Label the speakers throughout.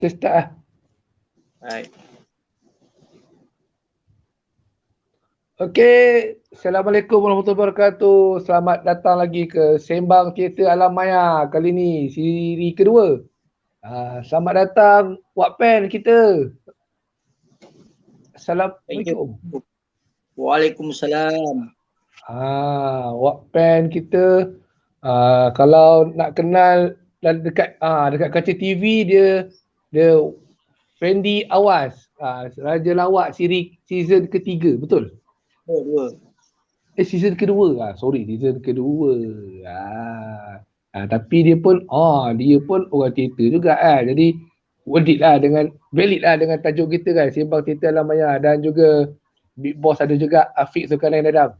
Speaker 1: Kita start lah.
Speaker 2: Baik.
Speaker 1: Okey, Assalamualaikum warahmatullahi wabarakatuh. Selamat datang lagi ke Sembang Teater Alam Maya. Kali ni siri kedua. Selamat datang Wattpen kita. Assalamualaikum.
Speaker 2: Waalaikumsalam.
Speaker 1: Wattpen kita. Kalau nak kenal dan dekat kaca TV dia Fendi Awas. Raja Lawak season ketiga, betul?
Speaker 2: Dua.
Speaker 1: Season kedua. Season kedua. Tapi dia pun orang teater juga kan. Jadi valid lah dengan tajuk kita kan, Sembang Teater Alam Maya, dan juga Big Boss ada juga, Afiq Zulkarnain Adam.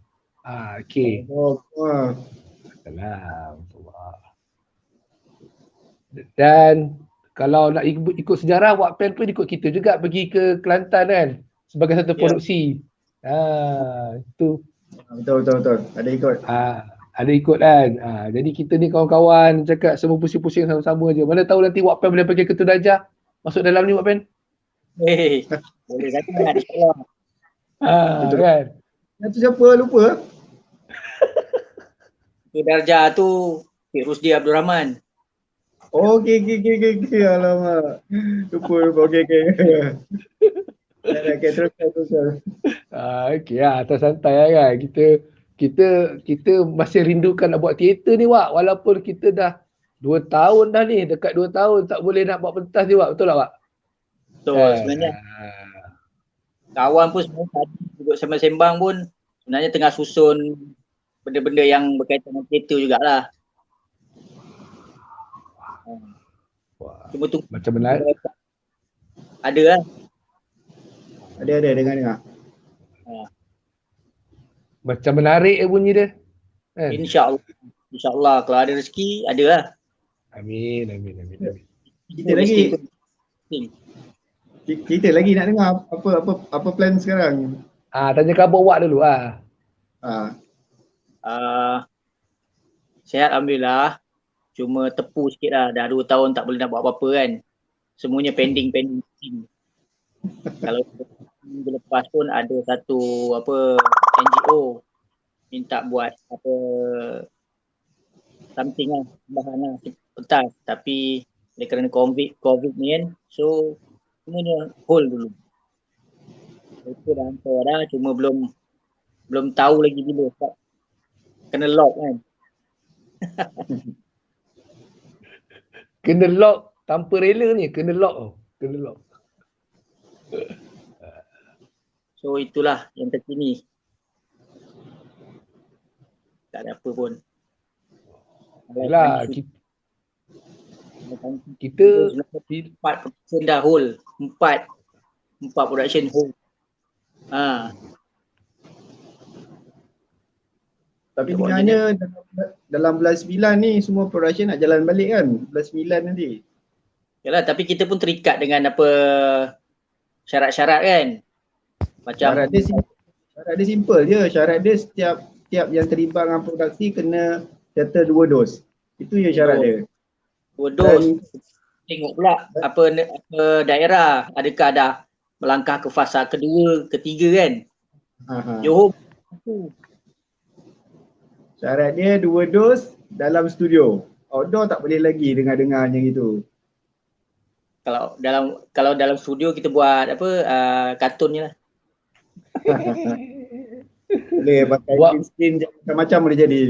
Speaker 1: Okey. Salam. Dan kalau nak ikut sejarah, Wattpen pun ikut kita juga pergi ke Kelantan kan, sebagai satu produksi. Itu
Speaker 3: Betul. Ada ikut.
Speaker 1: Ada ikut kan. Jadi kita ni kawan-kawan cakap semua pusing-pusing sama-sama je. Mana tahu nanti Wattpen boleh pakai ketua darjah masuk dalam ni, Wattpen.
Speaker 2: Boleh kata insya-Allah.
Speaker 1: Kan.
Speaker 3: Itu siapa lupa?
Speaker 2: Ketua darjah tu Cik Rusdi Abdul Rahman.
Speaker 3: Okey. Alamak. Lupa. Okey. Terus.
Speaker 1: Okey atas santai lah kan. Kita masih rindukan nak buat teater ni, Wak. Walaupun kita dah 2 tahun dah ni, dekat 2 tahun tak boleh nak buat pentas ni, Wak. Betul tak, Wak?
Speaker 2: Betul. Sebenarnya kawan pun sebenarnya tadi duduk sembang-sembang pun sebenarnya tengah susun benda-benda yang berkaitan dengan teater jugalah. Cuma tu
Speaker 1: macam menarik.
Speaker 2: Ada lah.
Speaker 3: Ada dengar.
Speaker 1: Macam menarik bunyi dia.
Speaker 2: InsyaAllah kalau ada rezeki ada lah.
Speaker 1: Amin.
Speaker 3: Kita lagi nak dengar apa plan sekarang.
Speaker 1: Tanya khabar Wak dulu
Speaker 2: Sihat alhamdulillah. Cuma tepu sikit lah. Dah 2 tahun tak boleh nak buat apa-apa kan. Semuanya pending. Kalau minggu lepas pun ada satu NGO minta buat something lah, tambahan lah pentas, tapi kerana COVID ni kan, so semuanya hold dulu. Itu dah hantar dah, cuma belum tahu lagi bila kena lock kan.
Speaker 1: Kena lock tanpa rela ni, kena lock.
Speaker 2: So itulah yang terkini. Tak ada apa pun.
Speaker 1: Yalah, kita
Speaker 2: 4 production dah hold. 4 production hold.
Speaker 3: Tapi dengarnya dalam bulan 9 ni semua production nak jalan balik kan? Bulan 9 nanti.
Speaker 2: Yalah, tapi kita pun terikat dengan syarat-syarat kan. Macam
Speaker 3: syarat dia simple je. Syarat dia setiap yang terlibat dengan produksi kena settle 2 dos. Itu je syarat dia.
Speaker 2: 2 dos. Tengok pula apa daerah, adakah dah melangkah ke fasa kedua, ketiga kan. Johor.
Speaker 3: Syarat dia 2 dos dalam studio. Outdoor tak boleh lagi dengar-dengar macam gitu.
Speaker 2: Kalau dalam studio kita buat kartun je lah.
Speaker 3: Boleh pakai green screen macam-macam boleh jadi.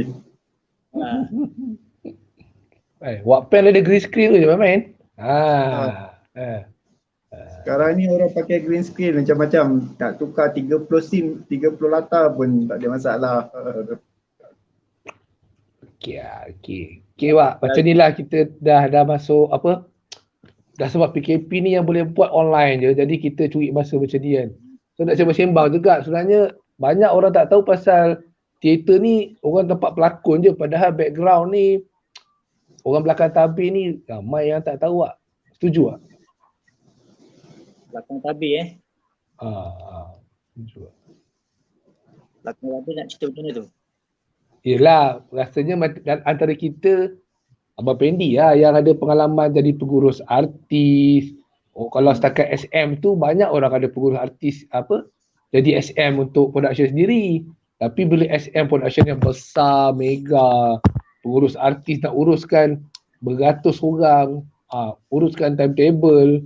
Speaker 1: Wattpen ada green screen tu je main.
Speaker 3: Sekarang ni orang pakai green screen macam-macam. Tak tukar 30 scene, 30 latar pun tak ada masalah.
Speaker 1: Okey, Wak. Macam ni lah kita dah masuk dah sebab PKP ni yang boleh buat online je. Jadi kita curi masa macam ni kan. So nak sembang-sembang juga. Sebenarnya banyak orang tak tahu pasal teater ni orang tempat pelakon je. Padahal background ni orang belakang tabir ni ramai yang tak tahu, Wak. Setuju tak?
Speaker 2: Belakang tabir
Speaker 1: Setuju.
Speaker 2: Belakang tabir nak cerita macam mana tu?
Speaker 1: Yelah, rasanya antara kita Abang Pendi lah yang ada pengalaman jadi pengurus artis, Oh, kalau setakat SM tu banyak orang ada pengurus artis apa jadi SM untuk production sendiri. Tapi bila SM production yang besar, mega, pengurus artis nak uruskan beratus orang, uruskan timetable,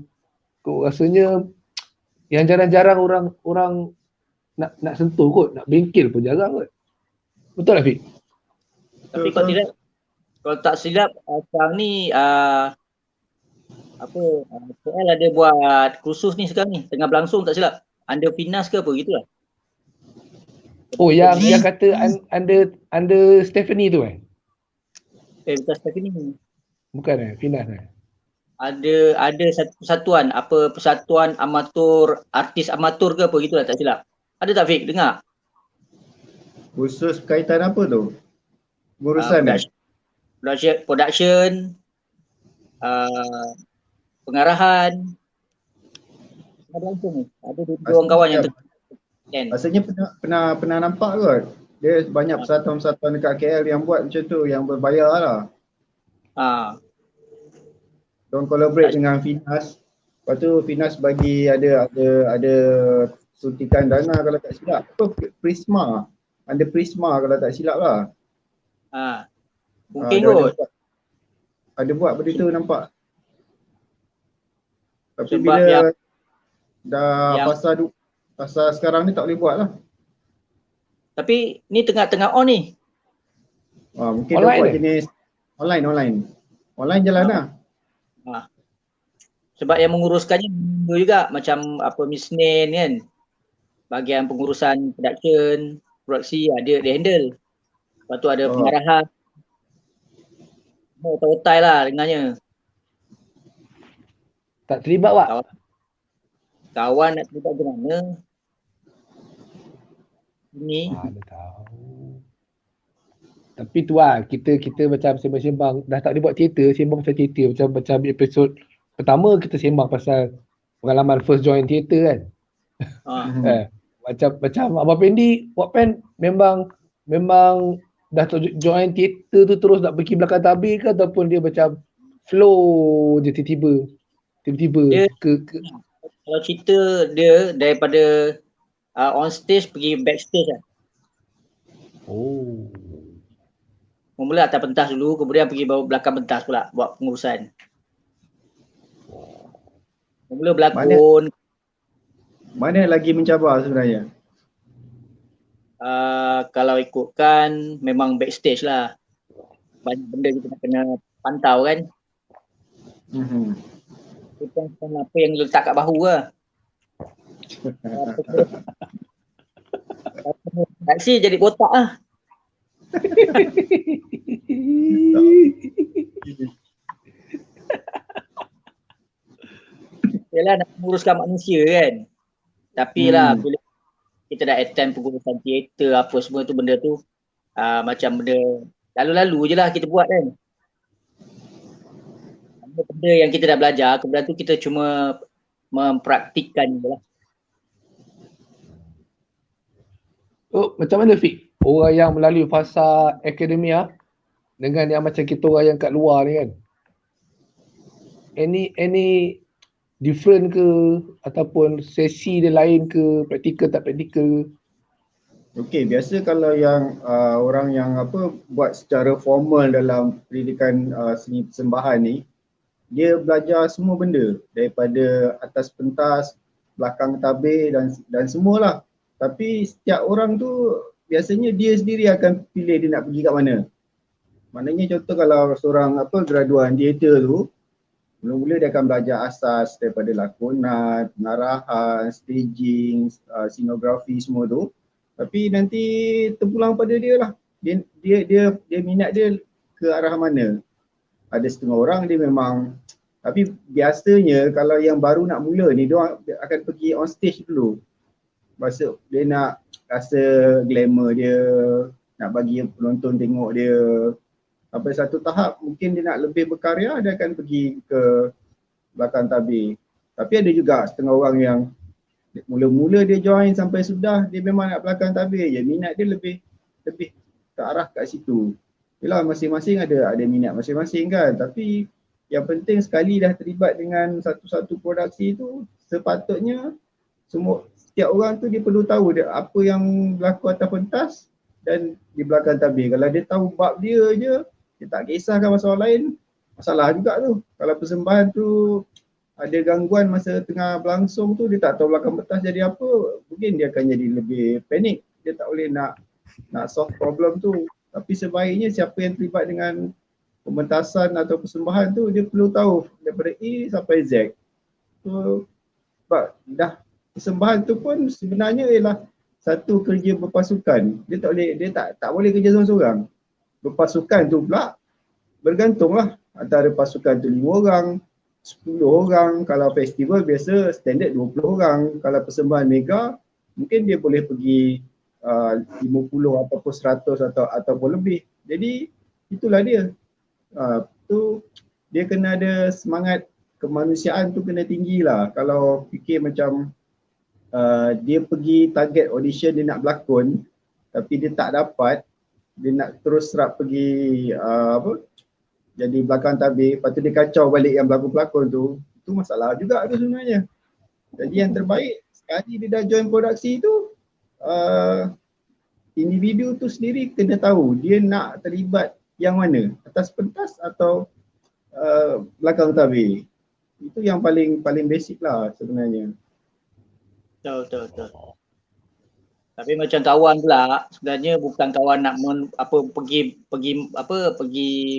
Speaker 1: kau rasanya yang jarang-jarang orang nak sentuh kot, nak bengkel pun jarang kot. Betul tak, Fik?
Speaker 2: Tapi kalau tak silap sekarang ni KL ada buat kursus ni sekarang ni, tengah berlangsung tak silap. Under Finas ke apa gitulah.
Speaker 1: Oh, yang kata under Stephanie tu
Speaker 2: Bukan Stephanie.
Speaker 1: Bukan Finas
Speaker 2: Ada satu persatuan, Persatuan Amatur Artis Amatur ke apa gitulah tak silap. Ada tak Fik dengar?
Speaker 3: Khusus kaitan apa tu? Urusan
Speaker 2: production, pengarahan. Ada langsung ni. Ada dua orang kawan yang
Speaker 3: rasanya pernah nampak kot. Dia banyak persatuan-persatuan dekat KL yang buat macam tu, yang berbayar lah. Diorang collaborate dengan Finas. Lepas tu Finas bagi ada suntikan dana kalau tak silap. Prisma. Ada Prisma kalau tak silap lah.
Speaker 2: Mungkin kot.
Speaker 3: Ada buat benda tu nampak. Tapi
Speaker 2: Sebab
Speaker 3: bila dah pasal sekarang ni tak boleh buat lah.
Speaker 2: Tapi ni tengah-tengah on ni.
Speaker 3: Mungkin dia buat jenis online. Online jalan lah.
Speaker 2: Sebab yang menguruskannya juga macam Miss Nen kan. Bahagian pengurusan production, produksi dia handle. Lepas tu ada pengarahan. Otai lah dengannya.
Speaker 1: Tak terlibat Wak?
Speaker 2: Kawan nak terlibat ke mana? Ini.
Speaker 1: Tahu. Tapi tu kita macam sembang-sembang, dah tak boleh buat teater, sembang pasal teater macam episod pertama kita sembang pasal pengalaman first join teater kan. Macam Abang Pendi, Wak Pen memang dah join teater tu terus nak pergi belakang tabir ke ataupun dia macam flow je tiba-tiba
Speaker 2: dia, kalau cerita dia daripada on stage pergi backstage lah. Mula atas pentas dulu, kemudian pergi belakang pentas pula buat pengurusan. Mula berlakon.
Speaker 3: Mana lagi mencabar sebenarnya?
Speaker 2: Kalau ikutkan memang backstage lah. Banyak benda kita nak kena pantau kan. Bukan apa yang letak kat bahu lah. Taksi jadi kotak lah. Yalah nak menguruskan manusia kan. Tapi lah bila kita dah attend pengurusan teater apa semua tu benda tu macam benda lalu-lalu je lah kita buat kan. Benda yang kita dah belajar, kemudian tu kita cuma mempraktikkan je lah.
Speaker 1: Macam mana Fik? Orang yang melalui fasa akademia dengan yang macam kita orang yang kat luar ni kan. Any different ke ataupun sesi dia lain ke, praktikal tak praktikal?
Speaker 3: Okey, biasa kalau yang orang yang buat secara formal dalam pendidikan seni persembahan ni, dia belajar semua benda daripada atas pentas, belakang tabir dan semualah. Tapi setiap orang tu biasanya dia sendiri akan pilih dia nak pergi kat mana. Maknanya contoh kalau seorang graduan teater tu, mula-mula dia akan belajar asas daripada lakonan, pengarahan, staging, scenografi semua tu. Tapi nanti terpulang pada dia lah. Dia minat dia ke arah mana. Ada setengah orang dia memang, tapi biasanya kalau yang baru nak mula ni dia akan pergi on stage dulu. Maksud dia nak rasa glamour dia, nak bagi penonton tengok dia. Sampai satu tahap mungkin dia nak lebih berkarya, dia akan pergi ke belakang tabir. Tapi ada juga setengah orang yang mula-mula dia join sampai sudah dia memang nak belakang tabir je. Minat dia lebih ke arah kat situ. Yalah masing-masing ada minat masing-masing kan. Tapi Yang penting sekali dah terlibat dengan satu-satu produksi tu, sepatutnya setiap orang tu dia perlu tahu dia apa yang berlaku atas pentas dan di belakang tabir. Kalau dia tahu bab dia je, dia tak kisahkan masalah lain, masalah juga tu. Kalau persembahan tu ada gangguan masa tengah berlangsung tu, dia tak tahu belakang pentas jadi apa, mungkin dia akan jadi lebih panik. Dia tak boleh nak solve problem tu. Tapi sebaiknya siapa yang terlibat dengan pementasan atau persembahan tu, dia perlu tahu daripada A sampai Z. So, sebab dah persembahan tu pun sebenarnya ialah satu kerja berpasukan. Dia tak boleh kerja seorang-seorang. Berpasukan tu pula bergantunglah, antara pasukan tu 5 orang, 10 orang. Kalau festival biasa standard 20 orang. Kalau persembahan mega mungkin dia boleh pergi 50 ataupun 100 ataupun lebih. Jadi itulah dia. Tu dia kena ada semangat kemanusiaan tu kena tinggi lah. Kalau fikir macam dia pergi target audition, dia nak berlakon tapi dia tak dapat, dia nak terus serap pergi jadi belakang tabir, lepas tu dia kacau balik yang pelakon-pelakon tu, itu masalah juga tu sebenarnya. Jadi yang terbaik sekali dia dah join produksi tu, individu tu sendiri kena tahu dia nak terlibat yang mana, atas pentas atau belakang tabir. Itu yang paling basic lah sebenarnya.
Speaker 2: Betul. Tapi macam kawan pula, sebenarnya bukan kawan nak pergi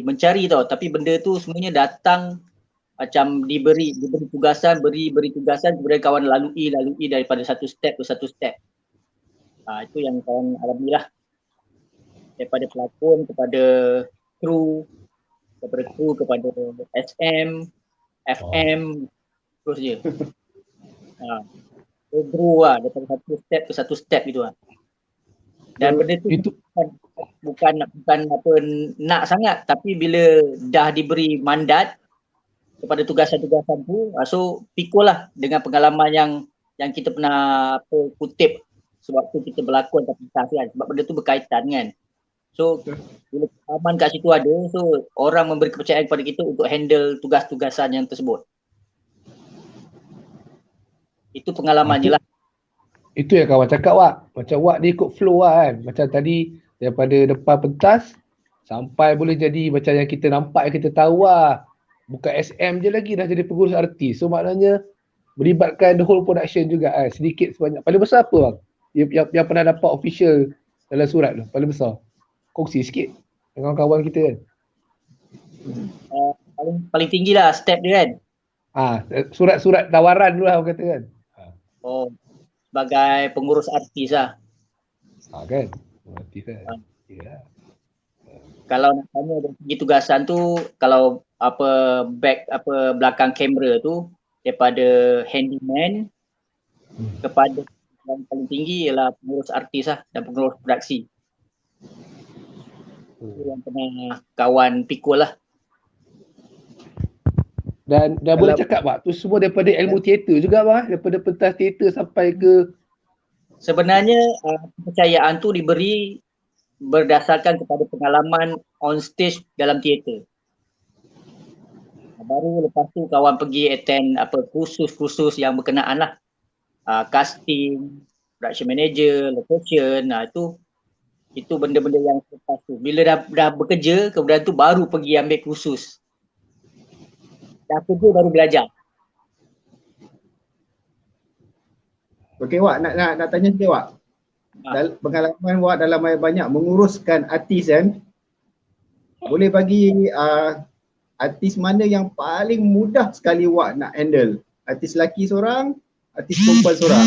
Speaker 2: mencari tau, tapi benda tu semuanya datang macam diberi tugasan, beri tugasan, kemudian kawan lalui daripada satu step ke satu step. Itu yang kawan alami lah. Daripada pelakon kepada kru, kepada SM, FM, terus je. Grow lah daripada satu step ke satu step itu lah. Dan benda tu bukan apa nak sangat, tapi bila dah diberi mandat kepada tugasan-tugasan tu, so pikul lah dengan pengalaman yang kita pernah kutip sebab tu kita berlakon tapi kan, sebab benda tu berkaitan kan. So bila pengalaman kat situ ada, so orang memberi kepercayaan kepada kita untuk handle tugas-tugasan yang tersebut. Itu pengalamannya lah.
Speaker 1: Itu yang kawan cakap Wak. Macam Wak dia ikut flow lah kan. Macam tadi daripada depan pentas sampai boleh jadi macam yang kita nampak, yang kita tahu lah. Bukan SM je lagi dah jadi pengurus artis. So maknanya melibatkan the whole production juga kan. Sedikit sebanyak. Paling besar apa bang? Yang pernah dapat official dalam surat tu. Paling besar. Kongsi sikit dengan kawan kita kan.
Speaker 2: Paling tinggi lah step dia kan.
Speaker 1: Surat-surat tawaran dulu lah orang kata kan.
Speaker 2: Sebagai pengurus artis lah.
Speaker 1: Kan? Artis kan. Yeah.
Speaker 2: Kalau nak tanya dari segi tugasan tu, kalau belakang kamera tu, daripada handyman kepada yang paling tinggi ialah pengurus artis lah dan pengurus produksi. Itu yang pernah kawan pikul lah.
Speaker 1: Dan boleh cakap Pak, tu semua daripada ilmu teater juga Pak, daripada pentas teater sampai ke...
Speaker 2: Sebenarnya kepercayaan tu diberi berdasarkan kepada pengalaman on stage dalam teater. Baru lepas tu kawan pergi attend kursus-kursus yang berkenaan lah. Casting, production manager, location, itu benda-benda yang lepas tu. Bila dah bekerja, kemudian tu baru pergi ambil kursus. Dah kerja baru belajar.
Speaker 3: Okey Wak, nak tanya sikit Wak. Pengalaman Wak dalam banyak menguruskan artis kan, boleh bagi artis mana yang paling mudah sekali Wak nak handle? Artis lelaki seorang, artis perempuan seorang.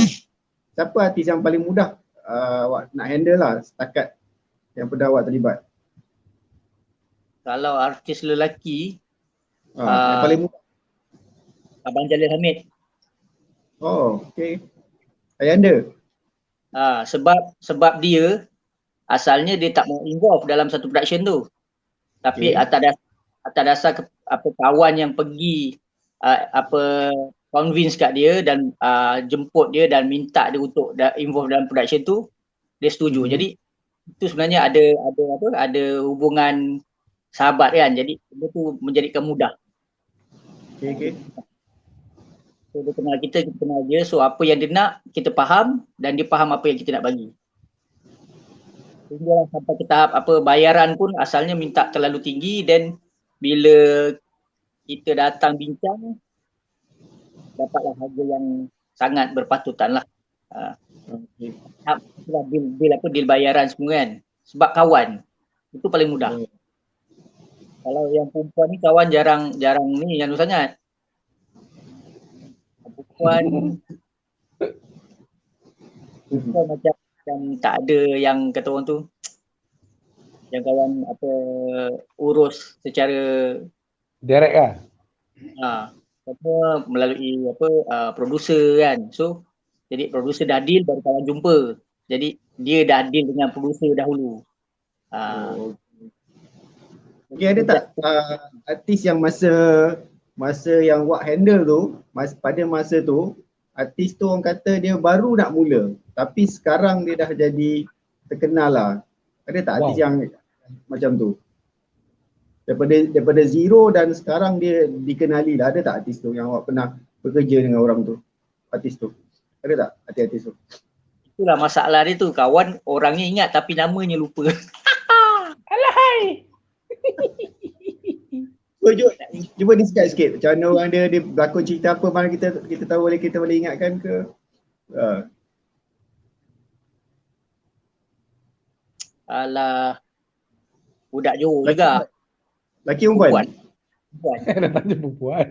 Speaker 3: Siapa artis yang paling mudah Wak nak handle lah setakat yang pernah Wak terlibat?
Speaker 2: Kalau artis lelaki,
Speaker 3: yang paling mudah.
Speaker 2: Abang Jalil Hamid.
Speaker 3: Oh, okey. Ayanda.
Speaker 2: Sebab dia asalnya dia tak mau involve dalam satu production tu. Tapi atas dasar kawan yang pergi convince kat dia dan jemput dia dan minta dia untuk involve dalam production tu, dia setuju. Jadi itu sebenarnya ada hubungan sahabat kan. Jadi itu menjadikan mudah.
Speaker 3: Okay.
Speaker 2: So dia kenal kita kenal dia. So apa yang dia nak, kita faham dan dia faham apa yang kita nak bagi. Sehinggalah sampai ke tahap bayaran pun asalnya minta terlalu tinggi, dan bila kita datang bincang, dapatlah harga yang sangat berpatutan lah.
Speaker 3: Okay.
Speaker 2: Itulah deal bayaran semua kan. Sebab kawan, itu paling mudah. Kalau yang perempuan ni kawan jarang ni yang sangat. Perempuan macam tak ada yang kata orang tu, yang kawan urus secara
Speaker 1: Direct lah.
Speaker 2: semua melalui producer kan. So jadi producer dah deal baru kawan jumpa. Jadi dia dah deal dengan producer dahulu.
Speaker 3: Okay, ada tak artis yang masa yang Wak handle tu, pada masa tu, artis tu orang kata dia baru nak mula, tapi sekarang dia dah jadi terkenal lah. Ada tak artis yang macam tu? Daripada zero dan sekarang dia dikenali lah. Ada tak artis tu yang Wak pernah bekerja dengan orang tu? Artis tu. Ada tak artis tu?
Speaker 2: Itulah masalah dia tu. Kawan orangnya ingat tapi namanya lupa.
Speaker 1: Alahai.
Speaker 3: Cuba describe sikit macam mana orang dia berlakon cerita apa, mana kita tahu kita boleh ingatkan ke?
Speaker 2: Alah, budak Johor juga.
Speaker 3: Laki perempuan?
Speaker 2: Perempuan.
Speaker 1: Nak tanya perempuan.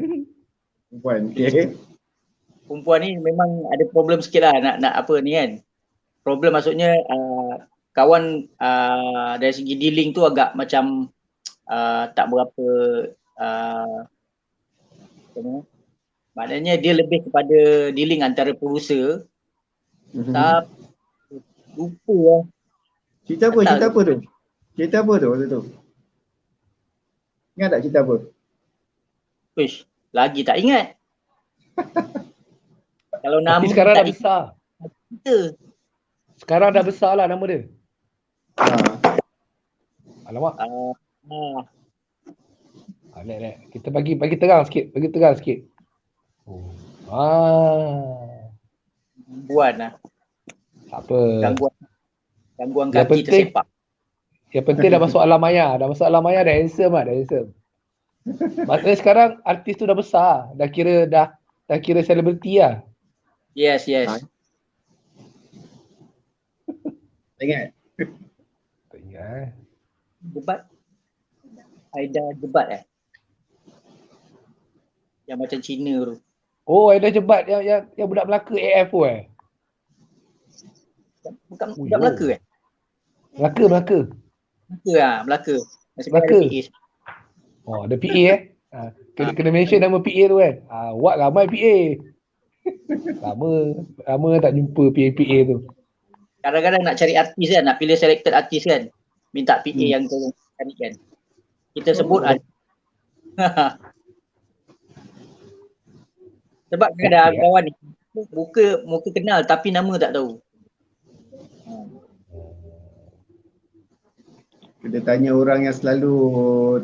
Speaker 3: Perempuan, okay.
Speaker 2: Perempuan ni memang ada problem sikit lah nak apa ni kan. Problem maksudnya kawan dari segi dealing tu agak macam tak berapa maknanya dia lebih kepada dealing antara producer. Tapi lupa lah.
Speaker 3: Cerita apa tu? Cerita apa tu waktu tu? Ingat tak cerita apa?
Speaker 2: Wish, lagi tak ingat. Kalau nama
Speaker 1: tapi sekarang
Speaker 2: tak
Speaker 1: dah besar.
Speaker 2: Kita.
Speaker 1: Sekarang dah besar lah nama dia. Alamak. Lek. Kita bagi terang sikit.
Speaker 2: Gangguan lah.
Speaker 1: Tak apa.
Speaker 2: Gangguan kaki tersepak.
Speaker 1: Yang penting dah masuk alam maya. Dah handsome lah. Maksudnya sekarang artis tu dah besar. Dah kira selebriti lah.
Speaker 2: Yes.
Speaker 3: Tak ingat?
Speaker 1: Tak ingat.
Speaker 2: Debat. Aida Jebat yang macam Cina tu.
Speaker 1: Oh, Aida Jebat yang budak Melaka AF tu
Speaker 2: Bukan budak Melaka
Speaker 1: Melaka.
Speaker 2: Melaka.
Speaker 1: Melaka. Oh, ada PA kena mention nama PA tu kan. Wak ramai PA. Lama tak jumpa PA tu.
Speaker 2: Kadang-kadang nak cari artis kan, nak pilih selected artis kan. Minta PA yang tolong cari kan. Kita sebut sebab ada kawan ni muka kenal tapi nama tak tahu.
Speaker 3: Kita tanya orang yang selalu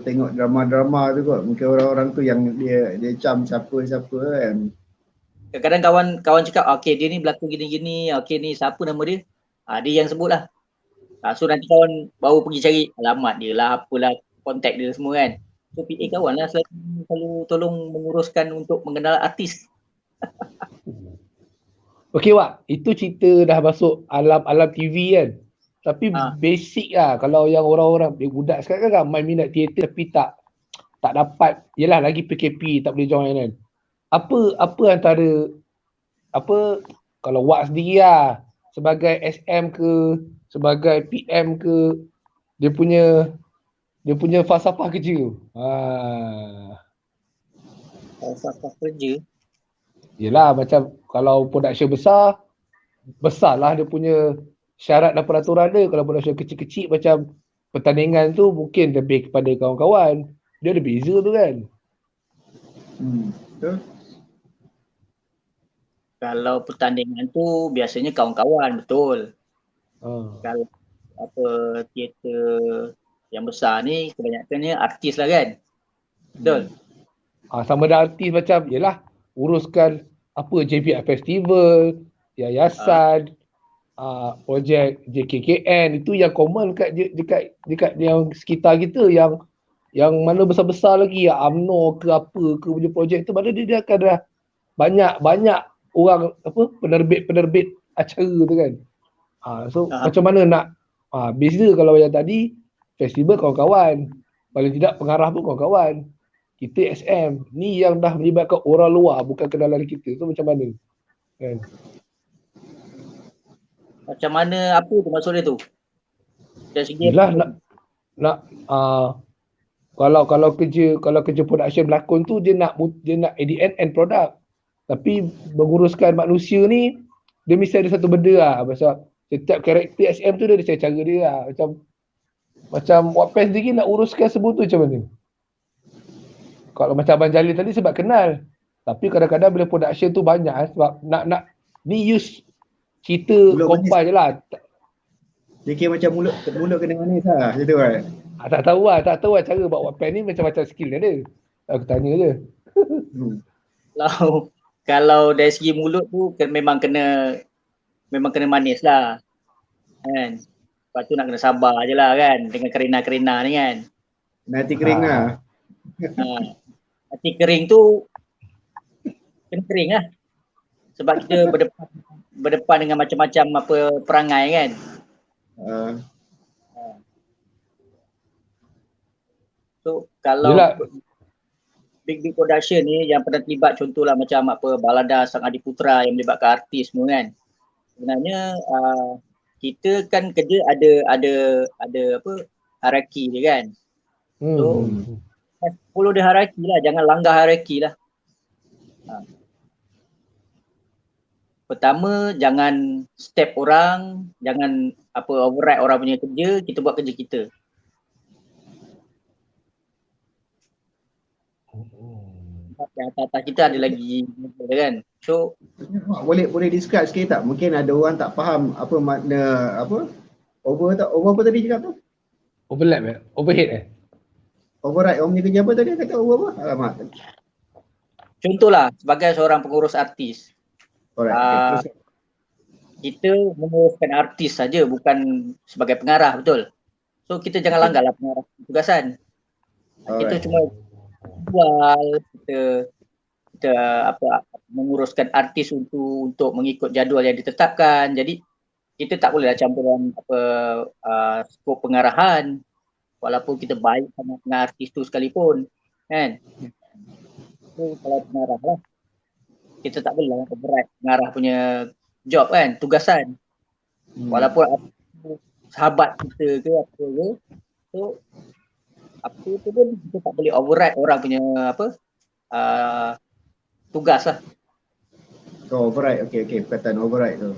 Speaker 3: tengok drama-drama tu kot. Mungkin orang-orang tu yang dia cam siapa kan.
Speaker 2: Kadang-kadang kawan cakap, okay dia ni berlakon gini-gini, okay ni siapa nama dia? Dia yang sebut lah. So nanti kawan baru pergi cari alamat dia lah, apalah, kontak dia semua kan. So PA kawan lah selalu tolong menguruskan untuk mengenal artis.
Speaker 1: Okey Wak, itu cerita dah masuk alam TV kan. Tapi basic lah kalau yang orang-orang budak sekarang kan main minat teater tapi tak dapat, yelah lagi PKP tak boleh join kan. Apa antara kalau Wak sendiri lah sebagai SM ke sebagai PM ke, dia punya falsafah kerja tu.
Speaker 2: Falsafah kerja?
Speaker 1: Yelah macam kalau production besar lah dia punya syarat dan peraturan dia. Kalau production kecil-kecil macam pertandingan tu mungkin lebih kepada kawan-kawan. Dia ada beza tu kan.
Speaker 3: Betul.
Speaker 2: Kalau pertandingan tu biasanya kawan-kawan, betul. Kalau teater yang besar ni kebanyakannya artis lah kan. Betul.
Speaker 1: Sama ada artis macam, yelah, uruskan apa JPI Festival, yayasan, projek JKKN, itu yang common dekat yang sekitar kita, yang mana besar-besar lagi, UMNO ke apa ke punya projek tu, mana dia akan dah banyak orang apa penerbit acara tu kan. So macam mana nak beza kalau yang tadi festival kawan-kawan, paling tidak pengarah pun kawan-kawan. Kita SM ni yang dah melibatkan orang luar, bukan kenalan kita. So macam mana kan?
Speaker 2: Macam mana, apa tu maksud dia tu? Dari segi
Speaker 1: Yelah, nak kalau kerja production berlakon tu dia nak at the end product. Tapi menguruskan manusia ni dia mesti ada satu benda lah. Pasal setiap karakter SM tu dia ada cara dia lah. Macam Wattpad sendiri nak uruskan semua tu macam mana? Kalau macam Abang Jalil tadi sebab kenal. Tapi kadang-kadang bila production tu banyak sebab nak ni use cerita compile je lah.
Speaker 3: Dia kira macam mulut kena manis lah, macam tu kan?
Speaker 1: Tak tahu lah cara buat Wattpad ni macam-macam skill dia ada. Aku tanya je.
Speaker 2: Kalau dari segi mulut tu memang kena manis lah kan. Lepas tu nak kena sabar je lah kan dengan kerina-kerina ni kan.
Speaker 3: Nanti kering lah.
Speaker 2: Hati kering tu kena kering lah. Sebab kita berdepan dengan macam-macam apa perangai kan. So kalau big production ni yang pernah terlibat, contohlah macam apa Balada Sang Adiputra yang melibatkan artis semua kan. Sebenarnya kita kan kerja ada apa hierarki dia kan. So follow the hierarki lah, jangan langgar hierarki lah. Pertama, jangan step orang, jangan apa override orang punya kerja, kita buat kerja kita. Yang atas kita ada lagi kan. So
Speaker 3: boleh describe sikit tak? Mungkin ada orang tak faham apa makna apa over apa tadi cakap tu?
Speaker 1: Overlap overhead
Speaker 3: override orang punya kerja apa tadi kata over apa? Alamak.
Speaker 2: Contohlah sebagai seorang pengurus artis.
Speaker 3: Alright.
Speaker 2: Kita menguruskan artis saja, bukan sebagai pengarah, betul? So kita jangan langgarlah pengarah tugasan. Kita cuma jual, kita apa menguruskan artis untuk mengikut jadual yang ditetapkan. Jadi kita tak bolehlah campuran apa skop pengarahan walaupun kita baik sama dengan artis tu sekalipun kan. So, kalau pengarah lah kita tak boleh berat pengarah punya job kan, tugasan. Walaupun sahabat kita ke apa ke, so apa tu pun kita tak boleh override orang punya apa tugas lah.
Speaker 3: Override, okay, perkataan override tu.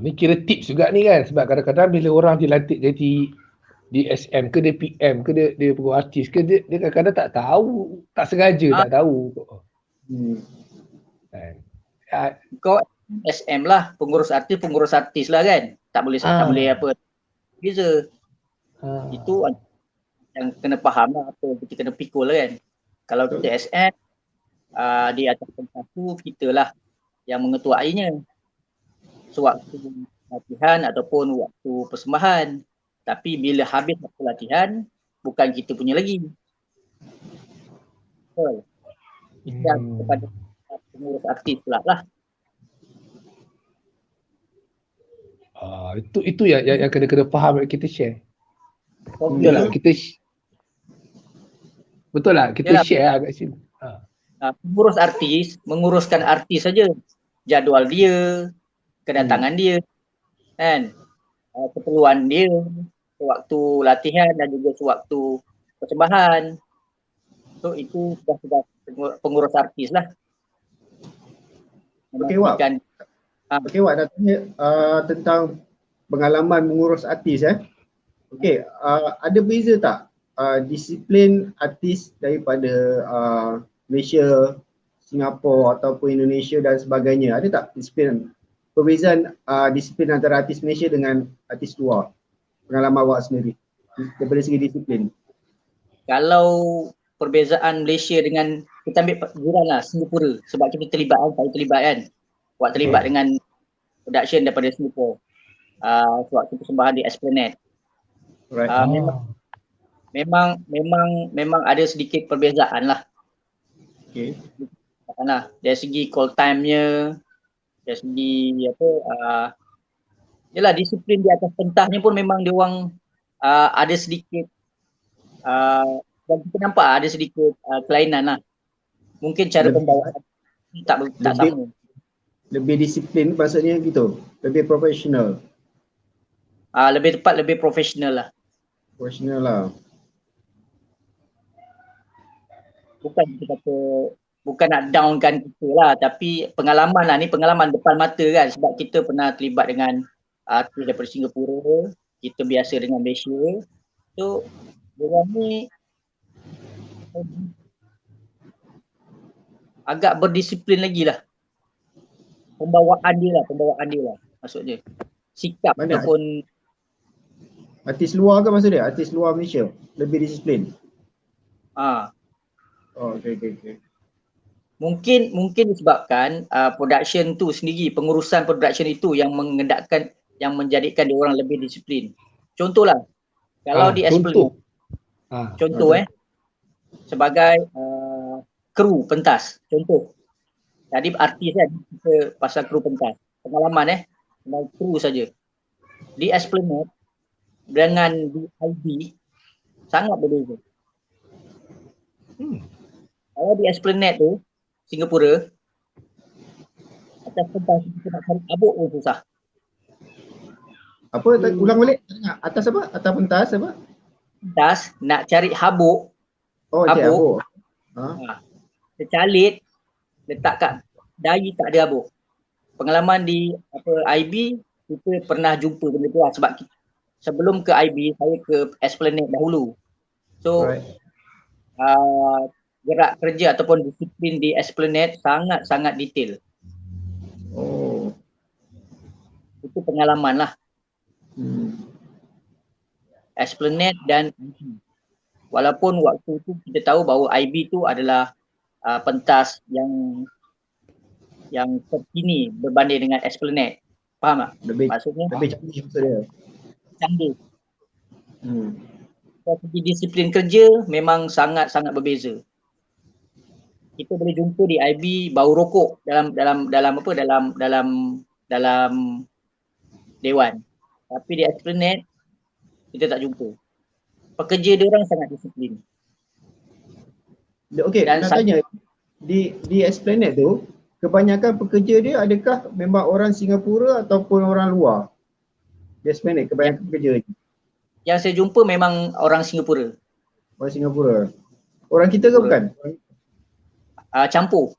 Speaker 1: Ni kira tips juga ni kan, sebab kadang-kadang bila orang dilantik jadi DSM ke dia PM ke dia pengurus artis ke dia kadang-kadang tak tahu, tak sengaja tak tahu.
Speaker 2: Kau SM lah, pengurus artis lah kan. Tak boleh apa beza. Itu yang kena faham lah apa kita kena pikul lah kan. Kalau kita SM di atas satu kita lah yang mengetuainya. Sewaktu latihan ataupun waktu persembahan. Tapi bila habis waktu latihan bukan kita punya lagi. Betul. Kita kepada pengurus artis pula lah.
Speaker 1: Itu yang kena faham kita share. Betul lah kita share lah kat sini.
Speaker 2: Pengurus artis menguruskan artis saja, jadual dia, kedatangan dia, kan, keperluan dia, sewaktu latihan dan juga sewaktu persembahan. So itu sudah pengurus artis lah.
Speaker 3: Okey Wak. Okey Wak, nak tanya tentang pengalaman mengurus artis Okey, ada beza tak disiplin artis daripada Malaysia, Singapura ataupun Indonesia dan sebagainya? Ada tak disiplin, perbezaan disiplin antara artis Malaysia dengan artis luar? Pengalaman awak sendiri daripada segi disiplin.
Speaker 2: Kalau perbezaan Malaysia dengan, kita ambil jiran lah, Singapura, sebab kita terlibat kan, saya terlibat kan. Buat terlibat dengan production daripada Singapura. Sewaktu persembahan di Esplanade.
Speaker 3: Right.
Speaker 2: Memang ada sedikit perbezaan lah.
Speaker 3: Okay.
Speaker 2: Dari segi call time-nya, dari segi yalah, disiplin di atas pentasnya pun memang dia orang ada sedikit dan kita nampak ada sedikit kelainan lah. Mungkin cara pembawaan tak sama.
Speaker 3: Lebih disiplin maksudnya gitu. Lebih profesional.
Speaker 2: Lebih tepat lebih profesional lah.
Speaker 3: Profesional lah.
Speaker 2: Bukan kita kata, bukan nak downkan kita lah, tapi pengalaman lah, ni pengalaman depan mata kan, sebab kita pernah terlibat dengan artis daripada Singapura, kita biasa dengan Malaysia. So, diorang ni agak berdisiplin lagi lah. Pembawaan dia lah maksudnya. Sikap
Speaker 3: Mana?
Speaker 2: ataupun
Speaker 3: Artis luar ke maksud dia? Artis luar Malaysia lebih disiplin. Oh, okay.
Speaker 2: Mungkin disebabkan production tu sendiri, pengurusan production itu yang mengendakkan, yang menjadikan dia orang lebih disiplin. Contohlah, kalau di Esplanade, contoh sebagai kru pentas, contoh. Jadi artis kan, kita pasal kru pentas. Pengalaman dengan kru saja. Di Esplanade dengan di IB sangat berbeza. Kalau di Esplanade tu, Singapura, atas pentas kita nak cari abuk pun susah.
Speaker 3: Apa? Ulang balik. Atas apa? Atas pentas apa?
Speaker 2: Pentas nak cari habuk.
Speaker 3: Oh, habuk.
Speaker 2: Tercalit, letak kat dahi tak ada habuk. Pengalaman di IB, kita pernah jumpa benda tu lah, sebab sebelum ke IB, saya ke Esplanade dahulu. So, gerak kerja ataupun disiplin di Esplanade sangat-sangat detail.
Speaker 3: Oh.
Speaker 2: Itu pengalaman lah. Esplanade dan IB. Walaupun waktu itu kita tahu bahawa IB tu adalah pentas yang terkini berbanding dengan Esplanade. Faham tak? Maksudnya
Speaker 3: lebih canggih maksud dia.
Speaker 2: Canggih. Dari segi disiplin kerja memang sangat-sangat berbeza. Kita boleh jumpa di IB bau rokok dalam dewan. Tapi di Esplanade kita tak jumpa. Pekerja dia orang sangat disiplin.
Speaker 3: Okey, nak tanya, di Esplanade tu kebanyakan pekerja dia adakah memang orang Singapura ataupun orang luar? Di Esplanade kebanyakan pekerja ni.
Speaker 2: Yang saya jumpa memang orang Singapura.
Speaker 3: Orang Singapura. Orang kita ke bukan?
Speaker 2: Campur.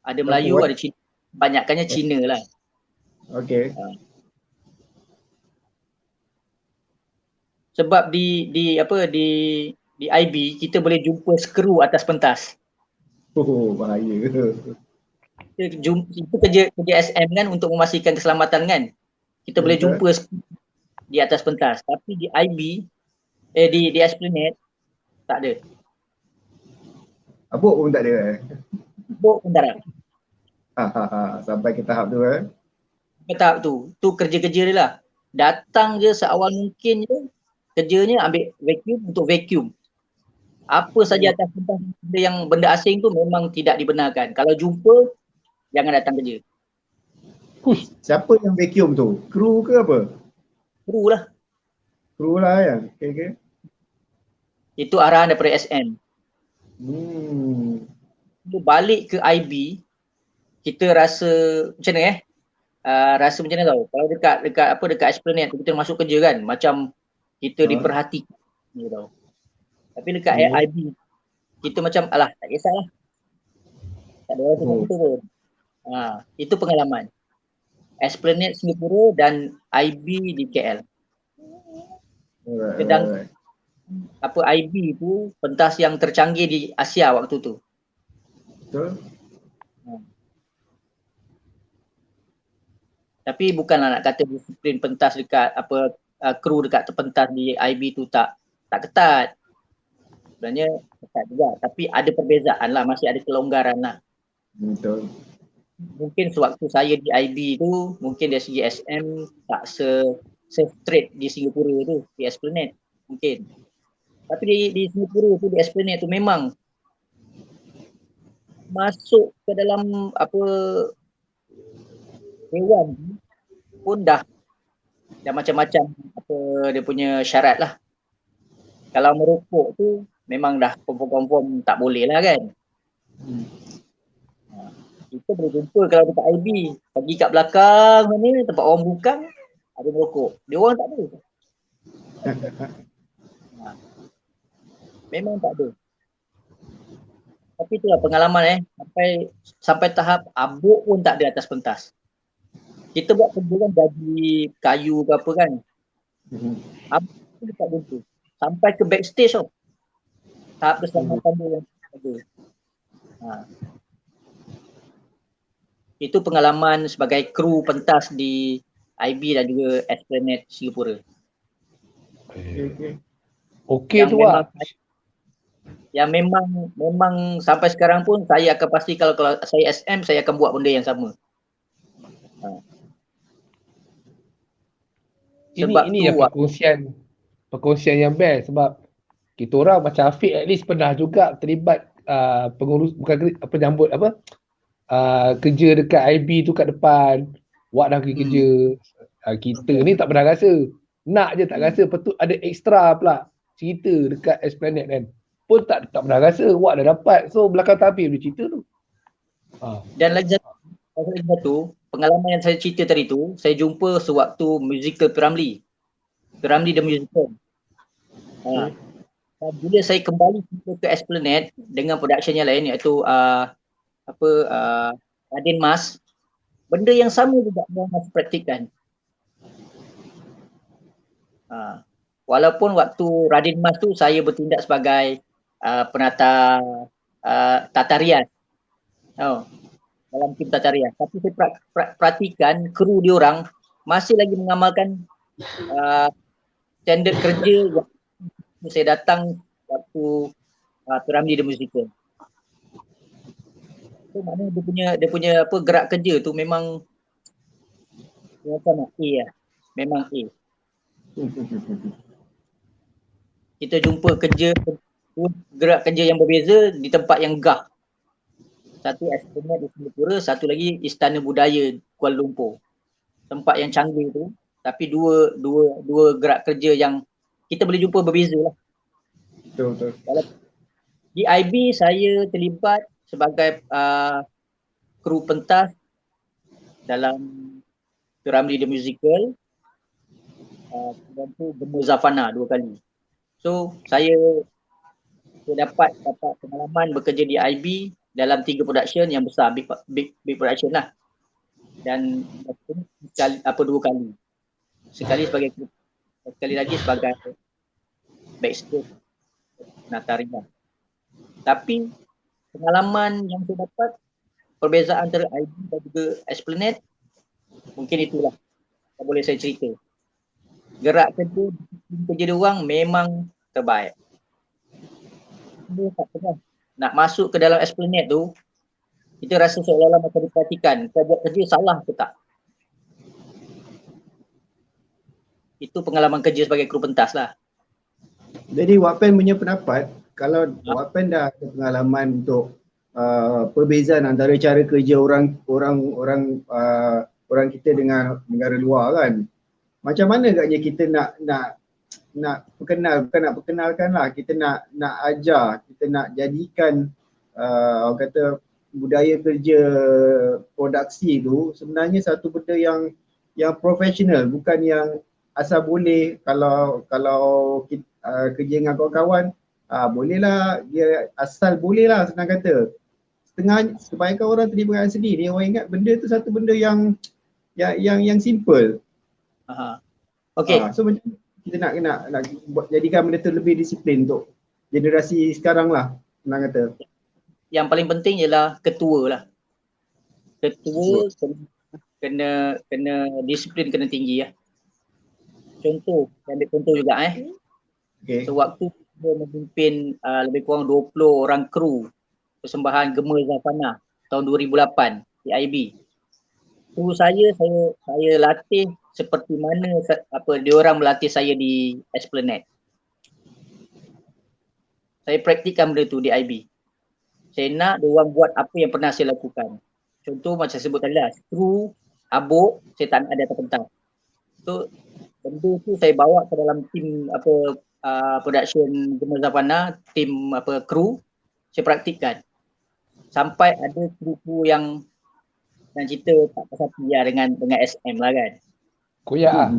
Speaker 2: Ada Melayu, ada Cina. Banyakkannya Cina lah.
Speaker 3: Okey.
Speaker 2: Sebab di IB kita boleh jumpa skru atas pentas.
Speaker 3: Oh, bahaya.
Speaker 2: Itu kerja SM kan, untuk memastikan keselamatan kan. Kita boleh jumpa di atas pentas. Tapi di IB, di Esplanade tak ada.
Speaker 3: Abuk pun tak ada.
Speaker 2: Abuk pun tak ada.
Speaker 3: Sampai ke tahap tu
Speaker 2: Ke tahap tu. Tu kerja-kerja dia lah. Datang je seawal mungkin je, kerjanya ambil vacuum untuk vacuum. Apa saja atas pentas yang benda asing tu memang tidak dibenarkan. Kalau jumpa, jangan datang kerja.
Speaker 3: Siapa yang vacuum tu? Kru ke apa?
Speaker 2: Kru lah.
Speaker 3: Kru lah ya. Okay.
Speaker 2: Itu arahan daripada SM. Balik ke IB, kita rasa macam mana rasa macam mana tau. Kalau dekat Esplanade kita masuk kerja kan, macam kita diperhatikan gitu. Tapi dekat IB kita macam alah tak kisahlah. Tak ada orang tengok kita pun. Itu pengalaman. Esplanade Singapura dan IB di KL. Sedang IB tu pentas yang tercanggih di Asia waktu tu.
Speaker 3: Betul.
Speaker 2: Tapi bukanlah nak kata disiplin pentas dekat kru dekat pentas di IB tu tak ketat. Sebenarnya ketat juga. Tapi ada perbezaan lah, masih ada kelonggaran lah.
Speaker 3: Betul.
Speaker 2: Mungkin sewaktu saya di IB tu, mungkin dari segi SM tak straight di Singapura tu, di Esplanade mungkin. Tapi di Singapura tu, di Esplanade tu memang masuk ke dalam dewan pun dah macam-macam dia punya syarat lah. Kalau merokok tu memang dah confirm tak boleh lah kan. Kita boleh jumpa kalau dekat IB, pergi kat belakang mana tempat orang bukang ada merokok. Dia orang tak ada. Memang tak ada. Tapi itulah pengalaman sampai tahap abuk pun tak ada atas pentas. Kita buat kerja kan gaji kayu ke apa kan. Abuk pun tak jumpa. Sampai ke backstage tau. Tahap keselamatan dia yang ada. Itu pengalaman sebagai kru pentas di IB dan juga Esplanade Singapura.
Speaker 1: Okey tu Wak.
Speaker 2: Yang memang sampai sekarang pun saya akan pasti kalau saya SM saya akan buat benda yang sama.
Speaker 1: Ini yang perkongsian yang best sebab kita orang macam Afiq at least pernah juga terlibat pengurus penyambut kerja dekat IB tu kat depan. Wak dah pergi kerja. Kita ni tak pernah rasa. Nak je tak rasa. Betul ada ekstra pula cerita dekat Esplanade kan. Pun tak pernah rasa. Wak dah dapat. So belakang tabir boleh cerita tu.
Speaker 2: Dan lagi satu pengalaman yang saya cerita tadi tu, saya jumpa sewaktu musical Piramli the Musical. Bila saya kembali ke Esplanade dengan production yang lain iaitu Raden Mas, benda yang sama juga yang Mas praktikkan. Walaupun waktu Raden Mas tu saya bertindak sebagai penata tata-rias dalam tim tata-rias, tapi saya perhatikan kru dia orang masih lagi mengamalkan standard kerja yang saya datang waktu Piramli the Musical. So, maknanya dia punya gerak kerja tu memang macam A lah. Memang A. Kita jumpa gerak kerja yang berbeza di tempat yang gah. Satu Esplanade di Singapura, satu lagi Istana Budaya Kuala Lumpur. Tempat yang canggih tu, tapi dua gerak kerja yang kita boleh jumpa berbeza lah.
Speaker 3: Betul.
Speaker 2: Di IB saya terlibat sebagai kru pentas dalam Piramli the Musical. Dan tu Bermuzafana 2 kali. So saya dapat pengalaman bekerja di IB dalam 3 production yang besar, big production lah. Dan 2 kali. Sekali lagi sebagai backstage Nataria. Tapi pengalaman yang saya dapat, perbezaan antara IB dan juga Esplanade, mungkin itulah yang boleh saya cerita. Gerak kerja dia orang memang terbaik. Dia tak pernah nak masuk ke dalam Esplanade tu, kita rasa seolah-olah macam diperhatikan, kau buat kerja salah ke tak? Itu pengalaman kerja sebagai kru pentas lah.
Speaker 3: Jadi Wak Pen punya pendapat, kalau Wak Pen dah ada pengalaman untuk perbezaan antara cara kerja orang kita dengan negara luar kan, macam mana agaknya kita nak perkenalkan lah, kita nak ajar, kita nak jadikan orang kata budaya kerja produksi tu sebenarnya satu benda yang profesional, bukan yang asal boleh. Kalau kita, kerja dengan kawan-kawan, bolehlah, dia asal bolehlah, senang kata. Kebanyakan orang terlibat sendiri, orang ingat benda tu satu benda yang simple.
Speaker 2: Okey.
Speaker 3: So macam kita nak jadikan benda tu lebih disiplin untuk generasi sekarang lah, senang kata.
Speaker 2: Yang paling penting ialah ketua lah. Ketua kena disiplin, kena tinggi lah. Contoh, ambil contoh juga
Speaker 3: Okay.
Speaker 2: So waktu dia memimpin lebih kurang 20 orang kru persembahan Gema Zafana tahun 2008 di IB. Kru saya latih seperti mana diorang melatih saya di Esplanade. Saya praktikkan benda tu di IB. Saya nak diorang buat apa yang pernah saya lakukan. Contoh macam sebut tadi lah, kru, abuk, saya tak nak ada atas pentas. So, benda tu saya bawa ke dalam tim production Gema Zafana, tim kru, saya praktikkan. Sampai ada kru-kru yang cerita tak pasal lah dengan SM lah kan.
Speaker 1: Koyak lah.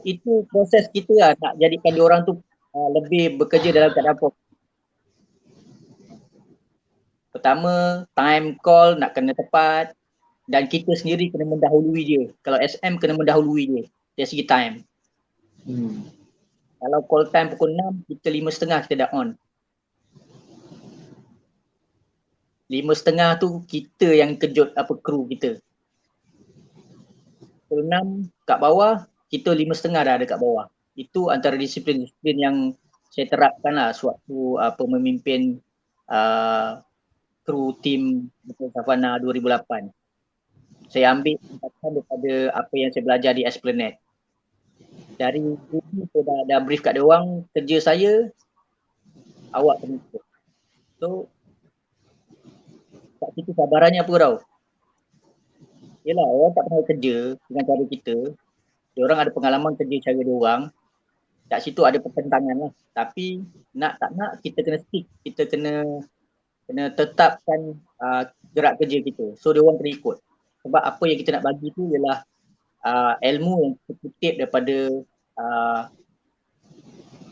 Speaker 2: Itu proses kita lah nak jadikan diorang tu lebih bekerja dalam keadaan apa. Pertama, time call nak kena tepat dan kita sendiri kena mendahului dia. Kalau SM kena mendahului dia dari segi time. Kalau call time pukul 6, kita 5.30 kita dah on. 5.30 tu kita yang kejut kru kita. Pukul 6 kat bawah, kita 5.30 dah ada kat bawah. Itu antara disiplin-disiplin yang saya terapkan lah sewaktu memimpin kru tim Zafana 2008. Saya ambil daripada apa yang saya belajar di Esplanade. Dari dulu saya dah brief kat dia orang, kerja saya awak kena ikut. So kat situ cabarannya apa tau? Yelah, orang tak pernah kerja dengan cara kita. Diorang ada pengalaman kerja cara diorang. Kat situ ada pertentangan lah. Tapi nak tak nak kita kena stick. Kita kena tetapkan gerak kerja kita. So diorang kena ikut. Sebab apa yang kita nak bagi tu ialah ilmu yang kita kutip daripada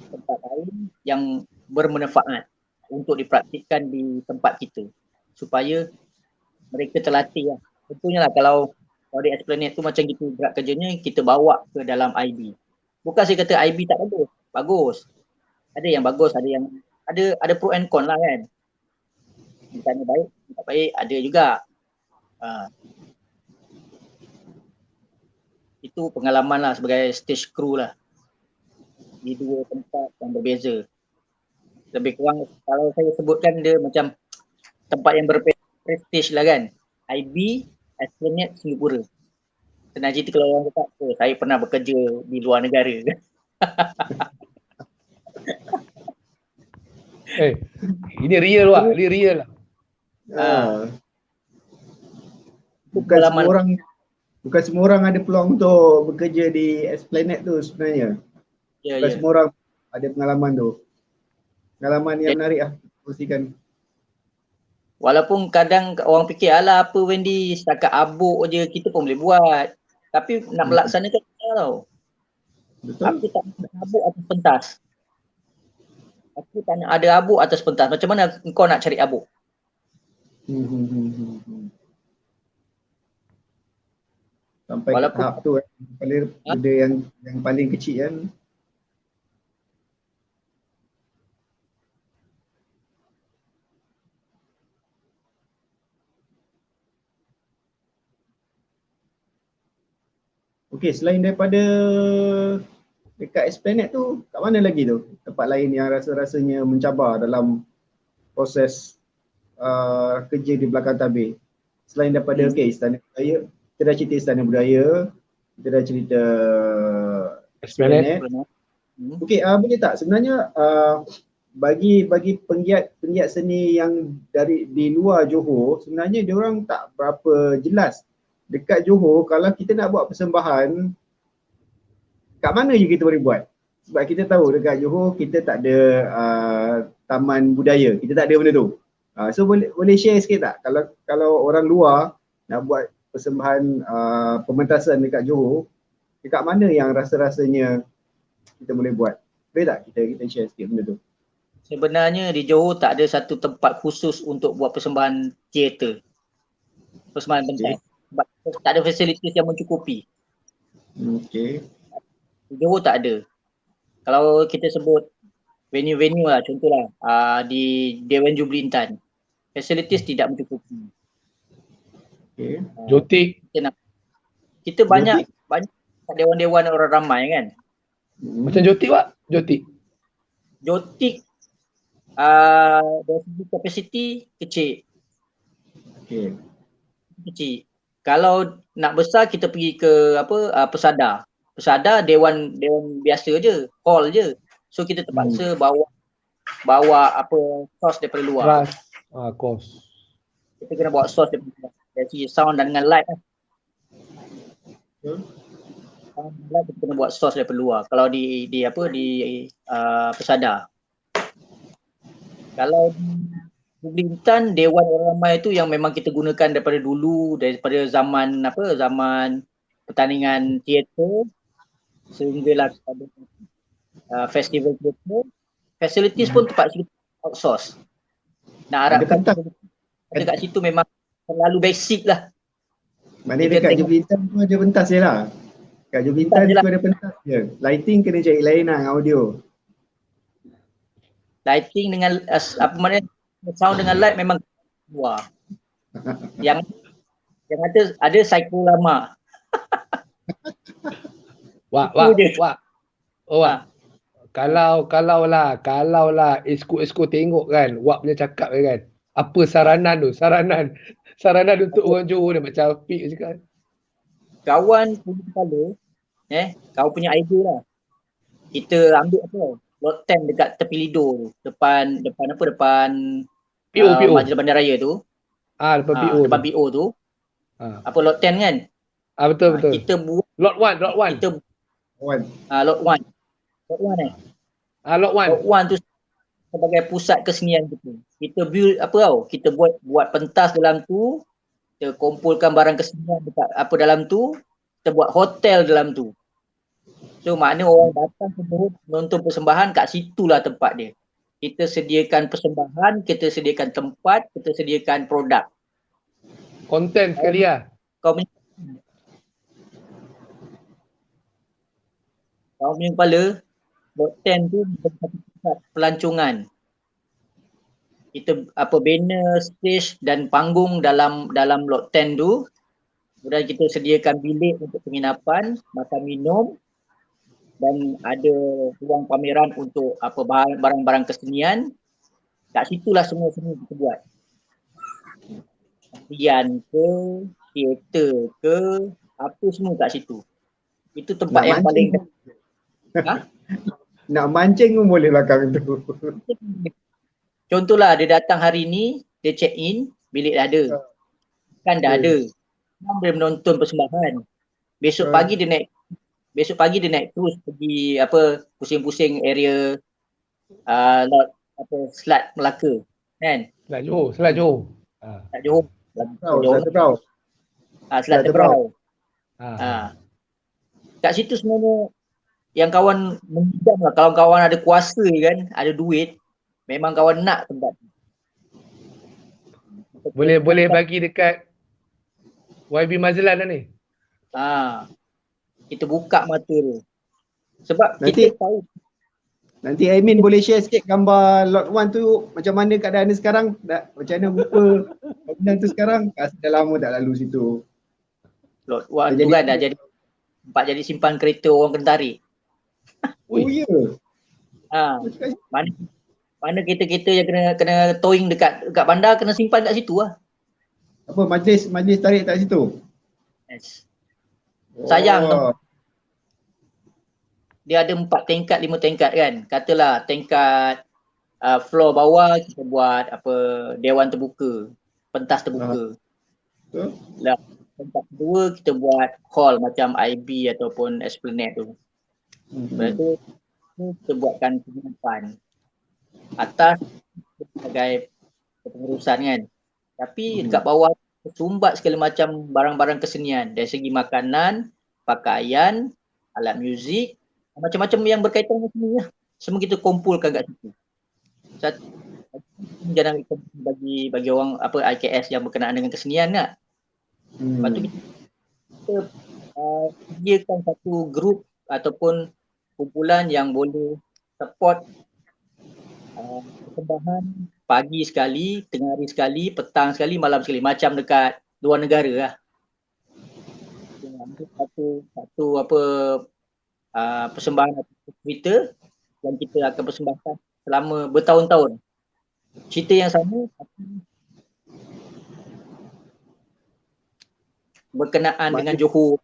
Speaker 2: tempat lain yang bermanfaat untuk dipraktikkan di tempat kita. Supaya mereka terlatih lah. Contohnya lah kalau di Esplanade tu macam gitu gerak kerjanya, kita bawa ke dalam IB. Bukan saya kata IB tak bagus. Bagus. Ada yang bagus, ada yang ada pro and con lah kan. Bukannya baik, tak baik, ada juga. Itu pengalaman lah sebagai stage crew lah. Di dua tempat yang berbeza. Lebih kurang kalau saya sebutkan dia macam tempat yang berprestige lah kan. IB, Esplanade, Singapura. Senang cerita kalau orang kata, saya pernah bekerja di luar negara.
Speaker 1: Ini real lah, ini real lah.
Speaker 3: Bukan semua orang ada peluang untuk bekerja di Esplanade tu sebenarnya. Bukan semua orang ada pengalaman tu. Pengalaman yang menarik lah, kongsikan.
Speaker 2: Walaupun kadang orang fikir, alah apa Wendy, setakat abuk je kita pun boleh buat. Tapi nak melaksanakan tau.
Speaker 3: Betul.
Speaker 2: Aku tak nak abuk atas pentas. Aku tak nak ada abuk atas pentas. Macam mana kau nak cari abuk?
Speaker 3: Sampai ke tahap tu benda yang paling kecil kan. Okey, selain daripada dekat Esplanade tu, kat mana lagi tu? Tempat lain yang rasa-rasanya mencabar dalam proses kerja di belakang tabir. Selain daripada Istana Budaya, kita dah cerita Istana Budaya, kita dah cerita Esplanade. Okey, boleh tak sebenarnya bagi penggiat seni yang di luar Johor, sebenarnya diorang tak berapa jelas dekat Johor kalau kita nak buat persembahan kat mana je kita boleh buat. Sebab kita tahu dekat Johor kita tak ada taman budaya, kita tak ada benda tu. So boleh share sikit tak kalau orang luar nak buat persembahan pementasan dekat Johor, dekat mana yang rasa-rasanya kita boleh buat? Boleh tak kita share sikit benda tu?
Speaker 2: Sebenarnya di Johor tak ada satu tempat khusus untuk buat persembahan teater. Persembahan pentas. Sebab tak ada fasilitis yang mencukupi.
Speaker 3: Okey.
Speaker 2: Di Johor tak ada. Kalau kita sebut venue-venue lah, contohlah di Dewan Jubli Intan, fasilitis tidak mencukupi.
Speaker 3: Okey.
Speaker 1: Jotik.
Speaker 2: Kita banyak dewan-dewan orang ramai kan.
Speaker 1: Macam Jotik Pak? Jotik.
Speaker 2: Jotik dari segi kapasiti kecil.
Speaker 3: Okey.
Speaker 2: Kecil. Kalau nak besar kita pergi ke pesada. Pesada dewan biasa je, hall je. So kita terpaksa bawa sos daripada luar.
Speaker 1: Trust. Kos.
Speaker 2: Kita kena bawa sos daripada luar. Dari segi sound dan dengan light lah. Sound dan light kita kena buat sos daripada luar. Kalau di pesada. Kalau di Bintan, Dewan Orang Ramai itu yang memang kita gunakan daripada dulu, daripada zaman pertandingan teater sehinggalah kepada festival teater. Facilities pun terpaksa kita outsource. Nak harapkan ada kat situ memang terlalu basic lah.
Speaker 3: Maknanya dekat Jubitan tu ada pentas je lah. Kat Jubitan tu ada pentas je. Lighting kena cari lain lah dengan audio.
Speaker 2: Lighting dengan sound dengan light memang luar. Yang ada psycho lama.
Speaker 1: Wak. Kalau lah esko tengok kan, Wak punya cakap kan. Apa saranan tu? Saranan untuk orang Johor ni macam Afiq cakap.
Speaker 2: Kawan punya kepala, kau punya idea lah. Kita ambil lot 10 dekat tepi Lido tu. Depan
Speaker 1: PO.
Speaker 2: Majlis Bandaraya tu.
Speaker 1: Depan PO.
Speaker 2: Depan PO tu. Lot 10 kan?
Speaker 1: Betul.
Speaker 2: Kita buat
Speaker 1: Lot 1.
Speaker 2: Kita lot 1. Lot 1 tu sebagai pusat kesenian kita. Kita build kita buat pentas dalam tu, kita kumpulkan barang kesenian dekat dalam tu, kita buat hotel dalam tu. So makna orang datang menonton persembahan kat situlah tempat dia. Kita sediakan persembahan, kita sediakan tempat, kita sediakan produk.
Speaker 1: Konten sekali lah.
Speaker 2: Kau punya kepala, lot 10 tu pusat pelancongan. Kita banner, stage dan panggung dalam lot 10 tu. Kemudian kita sediakan bilik untuk penginapan, makan minum dan ada ruang pameran untuk barang-barang kesenian. Kat situlah semua kita buat. Tarian ke, teater ke, apa semua kat situ. Itu tempat yang paling
Speaker 3: nak mancing pun boleh belakang tu.
Speaker 2: Contohlah dia datang hari ni, dia check in, bilik dah ada. Kan dah ada. Dia boleh menonton persembahan. Besok pagi dia naik terus pergi pusing-pusing area lot Selat Melaka. Kan?
Speaker 1: Selat Johor.
Speaker 2: Selat Johor.
Speaker 3: Selat Tebrau.
Speaker 2: Kat situ sebenarnya yang kawan mengidam lah. Kalau kawan ada kuasa kan, ada duit, memang kawan nak tempat.
Speaker 1: Boleh bagi dekat YB Mazlan dah ni.
Speaker 2: Kita buka mata tu. Sebab
Speaker 3: nanti,
Speaker 2: kita tahu.
Speaker 3: Nanti admin boleh share sikit gambar lot 1 tu macam mana keadaan dia sekarang, macam mana muka bangunan tu sekarang. Dah lama tak lalu situ.
Speaker 2: Lot 1 tu kan dah jadi tempat jadi simpan kereta orang kena tarik.
Speaker 3: Oh ya.
Speaker 2: Mana kereta-kereta yang kena towing dekat bandar kena simpan kat situ lah.
Speaker 3: Apa majlis tarik kat situ?
Speaker 2: Yes. Sayang dia ada 4 tingkat, 5 tingkat kan. Katalah tingkat floor bawah kita buat dewan terbuka, pentas terbuka. Lah tingkat kedua kita buat hall macam IB ataupun Esplanade tu. Lepas tu kita buatkan penginapan. Atas sebagai pengurusan kan. Tapi dekat bawah tersumbat segala macam barang-barang kesenian dari segi makanan, pakaian, alat muzik, macam-macam yang berkaitan dengan seni lah. Semua kita kumpulkan kat situ. Jangan bagi orang IKS yang berkenaan dengan kesenian tak. Lepas tu kita sediakan satu grup ataupun kumpulan yang boleh support persembahan pagi sekali, tengah hari sekali, petang sekali, malam sekali. Macam dekat luar negara lah. Satu persembahan atau cerita yang kita akan persembahkan selama bertahun-tahun. Cerita yang sama tapi berkenaan dengan Johor.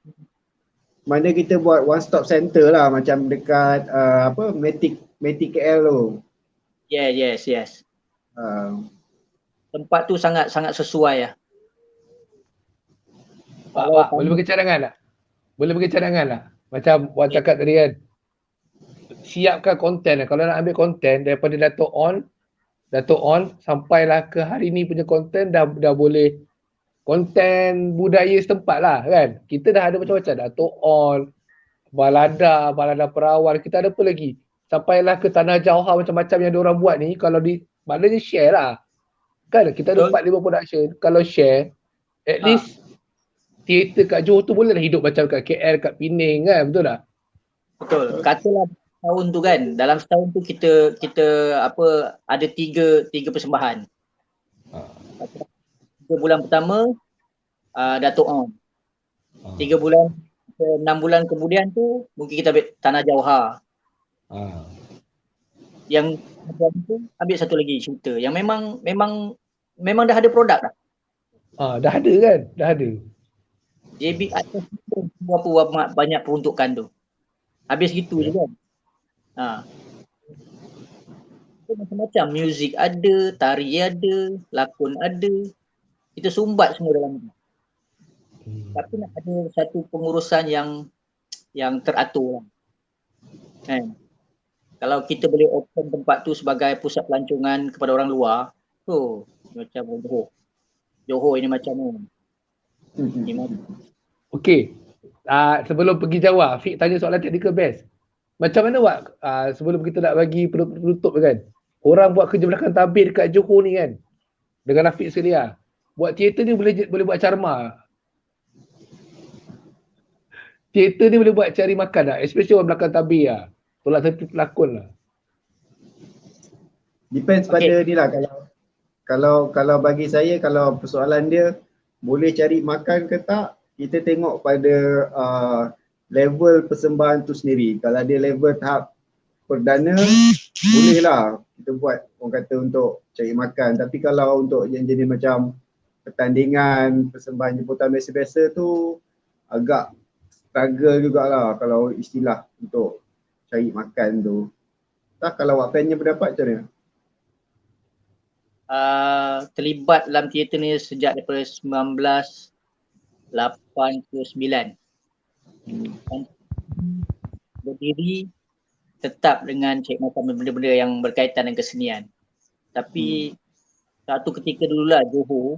Speaker 3: Mana kita buat one stop center lah macam dekat Matic KL tu.
Speaker 2: Yes.
Speaker 3: Uh,
Speaker 2: Tempat tu sangat sesuai lah.
Speaker 1: Pak, boleh bagi cadangan tak? Boleh bagi cadangan tak? Macam Wan cakap tadi kan, siapkan konten. Kalau nak ambil konten daripada Dato' On sampailah ke hari ni punya konten dah boleh konten budaya setempat lah kan. Kita dah ada macam-macam, Dato' On, balada perawan, kita ada apa lagi? Sampailah ke Tanah Jauhar macam-macam yang diorang buat ni, kalau maknanya share lah. Kan kita ada 4-5 production, kalau share, at least teater kat Johor tu boleh lah hidup macam kat KL, kat Penang kan, betul tak?
Speaker 2: Betul. Katalah tahun tu kan, dalam setahun tu kita ada tiga persembahan. 3 bulan pertama Dato' On. 6 bulan kemudian tu mungkin kita ambil Tanah Jauhar. Yang tu ambil satu lagi shooter yang memang dah ada produk dah.
Speaker 1: Dah ada kan? Dah ada.
Speaker 2: JB atas berapa banyak peruntukan tu. Habis gitu je kan. Macam-macam, muzik ada, tari ada, lakon ada. Kita sumbat semua dalam tu. Tapi nak ada satu pengurusan yang teratur lah. Kan? Kalau kita boleh open tempat tu sebagai pusat pelancongan kepada orang luar, tu macam Johor ini macam ni.
Speaker 1: Okey. Sebelum pergi jawab, Fik tanya soalan teknikal best. Macam mana Wak, sebelum kita nak bagi penutup kan, orang buat kerja belakang tabir dekat Johor ni kan, dengan Afiq sekalian, buat teater ni boleh buat carma. Teater ni boleh buat cari makan tak? Especially orang belakang tabir lah. Tolak tepi pelakon lah.
Speaker 3: Depends pada ni lah. Kalau bagi saya, kalau persoalan dia boleh cari makan ke tak, kita tengok pada level persembahan tu sendiri. Kalau dia level tahap perdana, boleh lah kita buat orang kata untuk cari makan. Tapi kalau untuk yang jenis macam pertandingan, persembahan jemputan biasa-biasa tu agak struggle jugalah kalau istilah untuk cari makan tu. Tak, kalau Wak Pen punya pendapat macam mana?
Speaker 2: Terlibat dalam teater ni sejak daripada 1989. Berdiri tetap dengan cek makan benda-benda yang berkaitan dengan kesenian. Tapi satu ketika dululah Johor,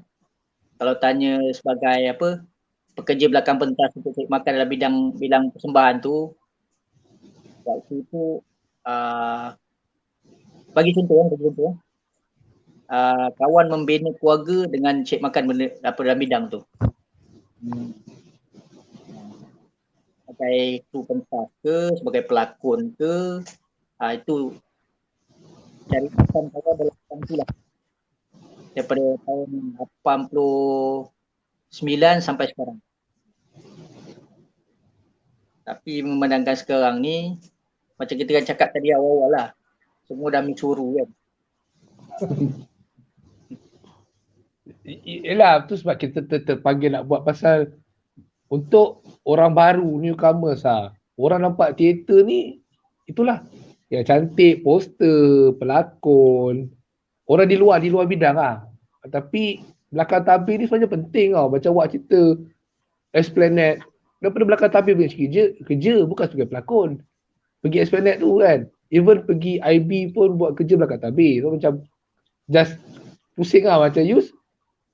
Speaker 2: kalau tanya sebagai pekerja belakang pentas untuk cek makan dalam bidang persembahan tu, waktu itu bagi contoh kawan membina keluarga dengan cek makan benda dalam bidang tu. Sebagai kru pentas ke, sebagai pelakon ke, itu cari makan kawan dalam bidang tu lah. Daripada tahun 89 sampai sekarang. Tapi memandangkan sekarang ni, macam kita kan cakap tadi awal-awal lah, semua dah misuru kan.
Speaker 1: Yelah, tu sebab kita terpanggil nak buat pasal untuk orang baru, newcomers lah. Orang nampak teater ni, itulah. Yang cantik, poster, pelakon. Orang di luar bidang lah. Tapi belakang tabir ni sebenarnya penting tau. Macam Wak cerita Esplanade. Daripada belakang tabir punya kerja bukan sebagai pelakon. Pergi Esplanade tu kan. Even pergi IB pun buat kerja belakang tabir. So macam just pusing lah macam Yus.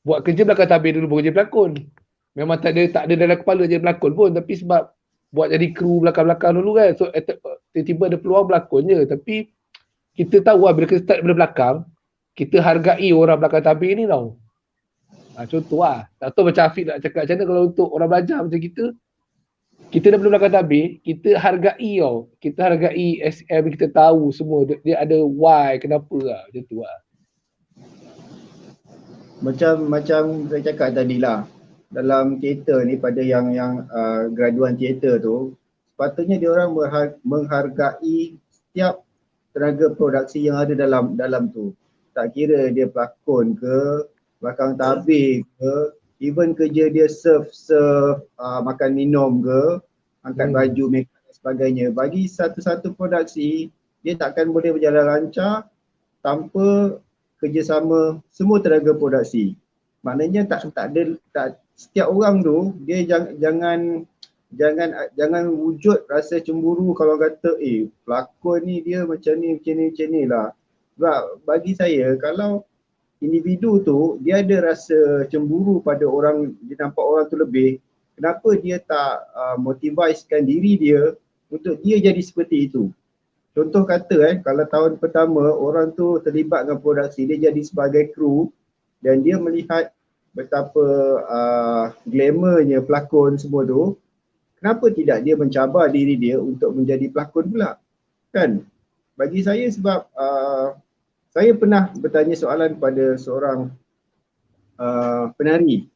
Speaker 1: Buat kerja belakang tabir dulu baru jadi pelakon. Memang tak ada dalam kepala jadi pelakon pun. Tapi sebab buat jadi kru belakang-belakang dulu kan. So tiba-tiba ada peluang berlakon je. Tapi kita tahu lah bila kita start daripada belakang, kita hargai orang belakang tabir ni tau. Contoh lah. Tak tahu macam Afiq nak cakap macam mana kalau untuk orang belajar macam kita dah belakang tabir, kita hargai tau. Kita hargai SM, kita tahu semua. Dia ada why, kenapa lah. Macam tu lah.
Speaker 3: Macam saya cakap tadi lah, dalam teater ni pada yang graduan teater tu, sepatutnya dia orang menghargai setiap tenaga produksi yang ada dalam tu. Tak kira dia pelakon ke, belakang tabir ke, even kerja dia serve makan minum ke, angkat baju, make up dan sebagainya. Bagi satu-satu produksi, dia takkan boleh berjalan lancar tanpa kerjasama semua tenaga produksi. Maknanya tak setiap orang tu dia jangan wujud rasa cemburu kalau kata pelakon ni dia macam ni lah. Sebab bagi saya kalau individu tu dia ada rasa cemburu pada orang, dia nampak orang tu lebih, kenapa dia tak motivasikan diri dia untuk dia jadi seperti itu. Contoh kata kalau tahun pertama orang tu terlibat dengan produksi, dia jadi sebagai kru dan dia melihat betapa glamournya pelakon semua tu, kenapa tidak dia mencabar diri dia untuk menjadi pelakon pula? Kan? Bagi saya sebab saya pernah bertanya soalan pada seorang penari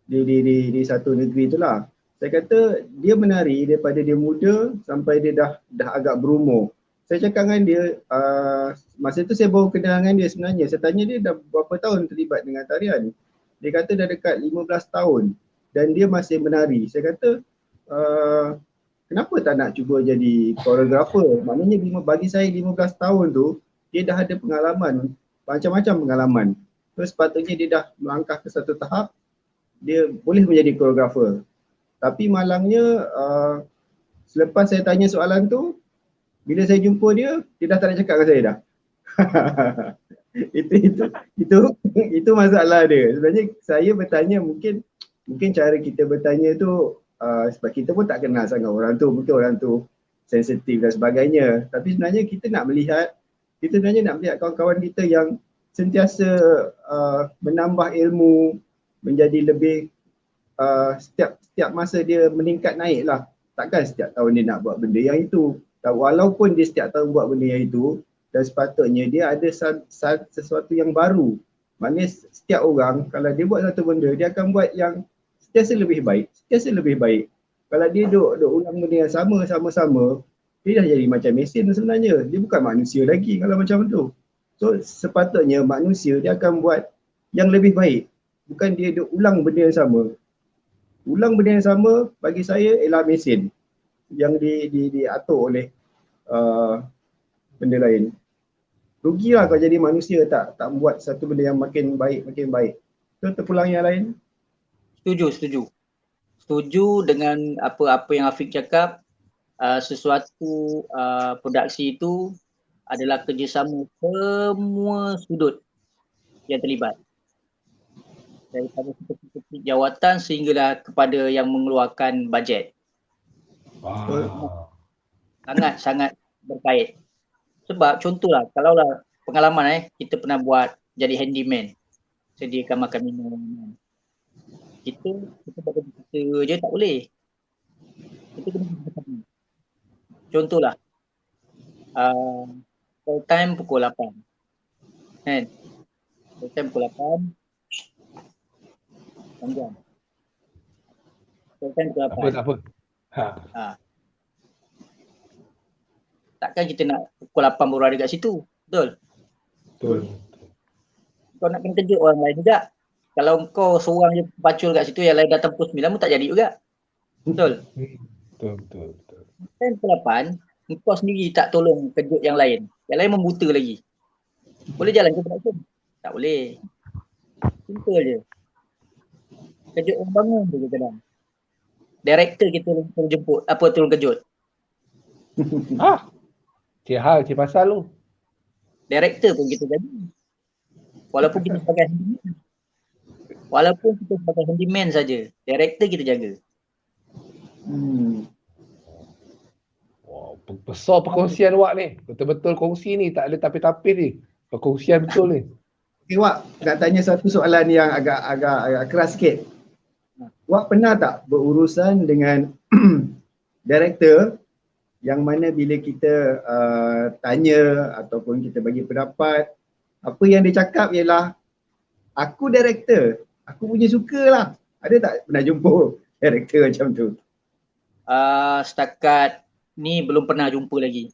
Speaker 3: di satu negeri itulah. Saya kata dia menari daripada dia muda sampai dia dah agak berumur. Saya cakap dengan dia, masa tu saya baru kenal dengan dia sebenarnya. Saya tanya dia dah berapa tahun terlibat dengan tarian. Dia kata dah dekat 15 tahun dan dia masih menari. Saya kata, kenapa tak nak cuba jadi koreografer? Maknanya bagi saya 15 tahun tu, dia dah ada pengalaman, macam-macam pengalaman. So sepatutnya dia dah melangkah ke satu tahap, dia boleh menjadi koreografer. Tapi malangnya, selepas saya tanya soalan tu, bila saya jumpa dia dah tak nak cakap dengan saya dah. itu masalah dia. Sebenarnya saya bertanya mungkin cara kita bertanya tu sebab kita pun tak kenal sangat orang tu, mungkin orang tu sensitif dan sebagainya. Tapi sebenarnya kita nak melihat kawan-kawan kita yang sentiasa menambah ilmu, menjadi lebih setiap masa dia meningkat naik lah. Takkan setiap tahun dia nak buat benda yang itu. Walaupun dia setiap tahun buat benda yang itu, dan sepatutnya dia ada sesuatu yang baru. Maknanya setiap orang kalau dia buat satu benda, dia akan buat yang sentiasa lebih baik. Kalau dia duk ulang benda yang sama, dia dah jadi macam mesin sebenarnya. Dia bukan manusia lagi kalau macam tu. So sepatutnya manusia dia akan buat yang lebih baik. Bukan dia duk ulang benda yang sama. Ulang benda yang sama bagi saya ialah mesin yang diatur oleh benda lain. Rugilah kalau jadi manusia tak buat satu benda yang makin baik. So terpulang yang lain.
Speaker 2: Setuju dengan apa yang Afiq cakap. Sesuatu produksi itu adalah kerjasama semua sudut yang terlibat. Daripada seperti jawatan sehinggalah kepada yang mengeluarkan bajet.
Speaker 1: Wow.
Speaker 2: Sangat berkait. Sebab contohlah, kalaulah pengalaman kita pernah buat jadi handyman, sediakan makan minum. Kita buat kerja je tak boleh. Kita kena bersama. Contohlah, call time pukul 8. Kan? Call time pukul 8. Panjang. Call time pukul 8.
Speaker 1: Tak apa.
Speaker 2: Takkan kita nak pukul 8 baru ada kat situ. Betul? Kau nak kena kejut orang lain juga. Kalau kau seorang je pacul kat situ, yang lain datang pukul 9 pun tak jadi juga. Betul?
Speaker 1: Betul.
Speaker 2: Kan pukul 8, kau sendiri tak tolong kejut yang lain. Yang lain membuta lagi. Boleh jalan ke production? Tak boleh. Simple je. Kejut orang bangun tu kadang. Director kita tolong jemput, tolong kejut.
Speaker 1: Cik pasal lu.
Speaker 2: Director pun kita jadi. Walaupun kita sebagai handyman saja, director kita jaga.
Speaker 1: Wow, besar perkongsian Wak ni. Betul-betul kongsi ni, tak ada tapis-tapis ni. Perkongsian betul ni.
Speaker 3: Okay, Wak, nak tanya satu soalan yang agak keras sikit. Wak pernah tak berurusan dengan director yang mana bila kita tanya ataupun kita bagi pendapat, apa yang dia cakap ialah, aku director, aku punya suka lah. Ada tak pernah jumpa director macam tu?
Speaker 2: Setakat ni belum pernah jumpa lagi.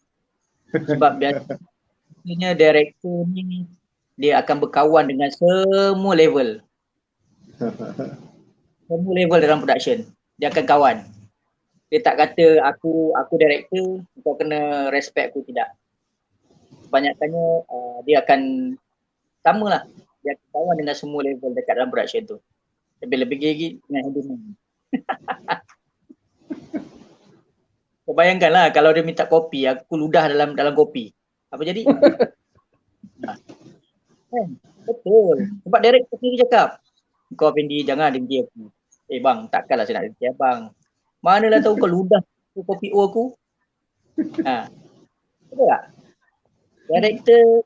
Speaker 2: Sebab biasanya director ni dia akan berkawan dengan semua level. Semua level dalam production. Dia akan kawan. Dia tak kata aku director, kau kena respect aku, tidak. Kebanyakannya dia akan samalah. Dia akan kawan dengan semua level dekat dalam production tu. Lebih-lebih lagi dengan handyman. Kau bayangkanlah kalau dia minta kopi, aku ludah dalam kopi. Apa jadi? Betul. Sebab director sendiri cakap, kau Fendi jangan dengki aku. Bang, takkanlah saya nak dengki abang. Manalah tahu kau ludah kopi O aku. Betul tak? Director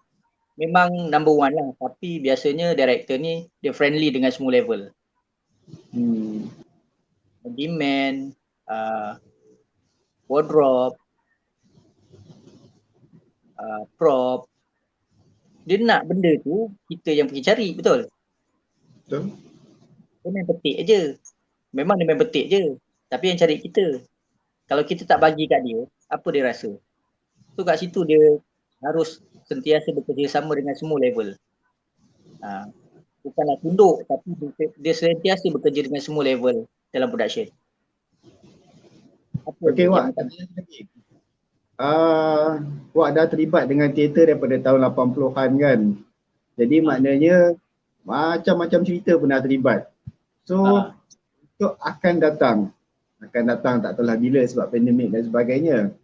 Speaker 2: memang number one lah. Tapi biasanya director ni dia friendly dengan semua level. Demand, wardrobe, prop. Dia nak benda tu kita yang pergi cari, betul?
Speaker 3: Betul.
Speaker 2: Dia main petik je. Memang dia main petik je. Tapi yang cari kita. Kalau kita tak bagi kat dia, apa dia rasa? So kat situ dia harus sentiasa bekerjasama dengan semua level. Bukanlah tunduk, tapi dia sentiasa bekerja dengan semua level dalam production.
Speaker 3: Okey Wak, Wak dah terlibat dengan teater daripada tahun 80-an kan. Jadi maknanya macam-macam cerita pernah terlibat. So itu akan datang tak tahulah bila sebab pandemik dan sebagainya.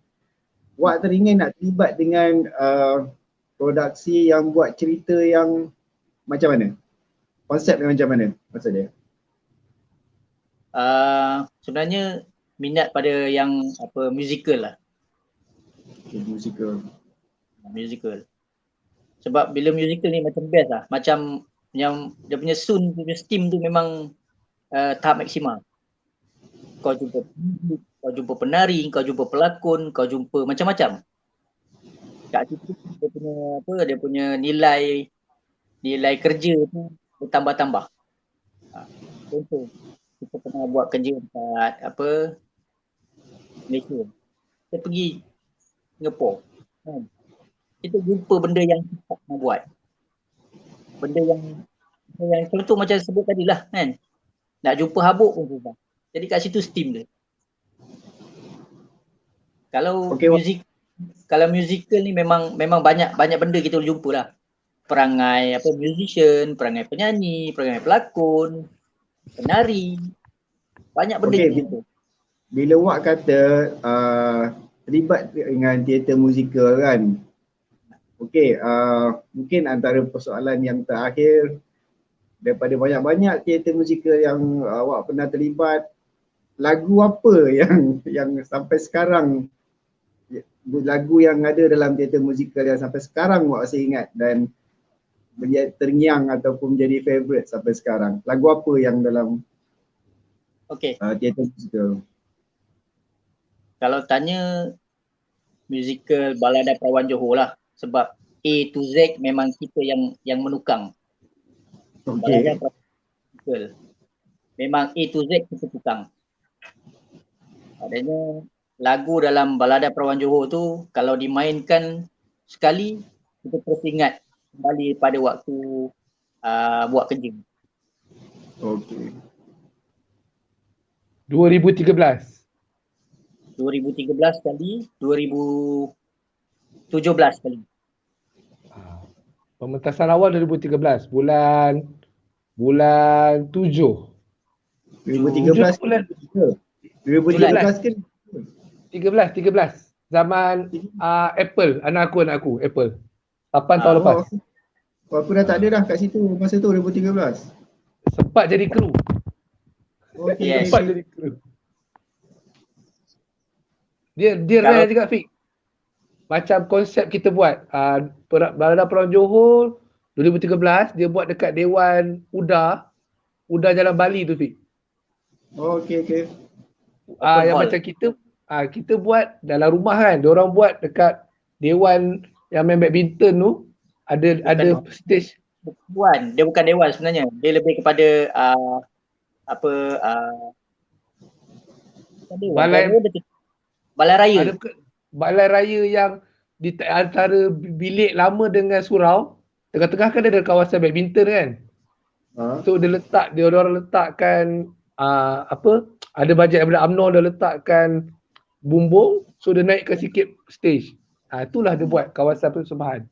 Speaker 3: Wak teringin nak terlibat dengan produksi yang buat cerita yang macam mana? Konsep yang macam mana maksud dia?
Speaker 2: Sebenarnya minat pada yang musical lah. Musical. Sebab bila musical ni macam best lah. Macam yang dia punya sound, punya steam tu memang tahap maksima. Kau jumpa music, kau jumpa penari, kau jumpa pelakon, kau jumpa macam-macam. Kat situ dia punya nilai kerja tu bertambah-tambah. Contoh, kita pernah buat kerja dekat Malaysia. Kita pergi Singapura. Kita jumpa benda yang kita nak buat. Benda yang contoh macam sebut tadi lah kan. Nak jumpa habuk pun susah. Jadi kat situ steam dia. Kalau musical ni memang banyak benda kita boleh jumpa lah. Perangai musician, perangai penyanyi, perangai pelakon, penari. Banyak benda kita jumpa.
Speaker 3: Bila Wak kata terlibat dengan teater musikal kan. Okey, mungkin antara persoalan yang terakhir daripada banyak-banyak teater musikal yang Wak pernah terlibat, lagu apa yang sampai sekarang, lagu yang ada dalam teater musikal yang sampai sekarang Wak masih ingat dan menjadi terngiang ataupun menjadi favourite sampai sekarang? Lagu apa yang dalam teater musikal?
Speaker 2: Kalau tanya musical Balada Perawan Johor lah. Sebab A to Z memang kita yang menukang. Balada Perawan Johor. Memang A to Z kita tukang. Adanya lagu dalam Balada Perawan Johor tu kalau dimainkan sekali, kita terus ingat kembali pada waktu buat kerja.
Speaker 3: Okey.
Speaker 1: 2013
Speaker 2: kali, 2017 kali.
Speaker 1: Pementasan awal 2013, bulan 7.
Speaker 3: 2013
Speaker 1: bulan
Speaker 3: 2013 ke?
Speaker 1: 13 zaman Apple, anak aku Apple 8 tahun lepas.
Speaker 3: Aku dah tak ada dah kat situ masa tu 2013.
Speaker 1: Sempat jadi kru. Sempat jadi kru. Dia rare juga Fik. Macam konsep kita buat Balada Perawan Johor 2013 dia buat dekat Dewan Uda Jalan Bali tu Fik.
Speaker 3: Okey.
Speaker 1: Yang macam kita buat dalam rumah kan. Diorang buat dekat Dewan yang main badminton tu ada stage.
Speaker 2: Dia bukan dewan sebenarnya. Dia lebih kepada balai raya.
Speaker 1: Balai raya yang di antara bilik lama dengan surau, tengah-tengah kan ada kawasan badminton kan. So dia orang letakkan ada bajet daripada UMNO, dia letakkan bumbung, so dia naikkan sikit stage. Itulah dia buat kawasan persembahan.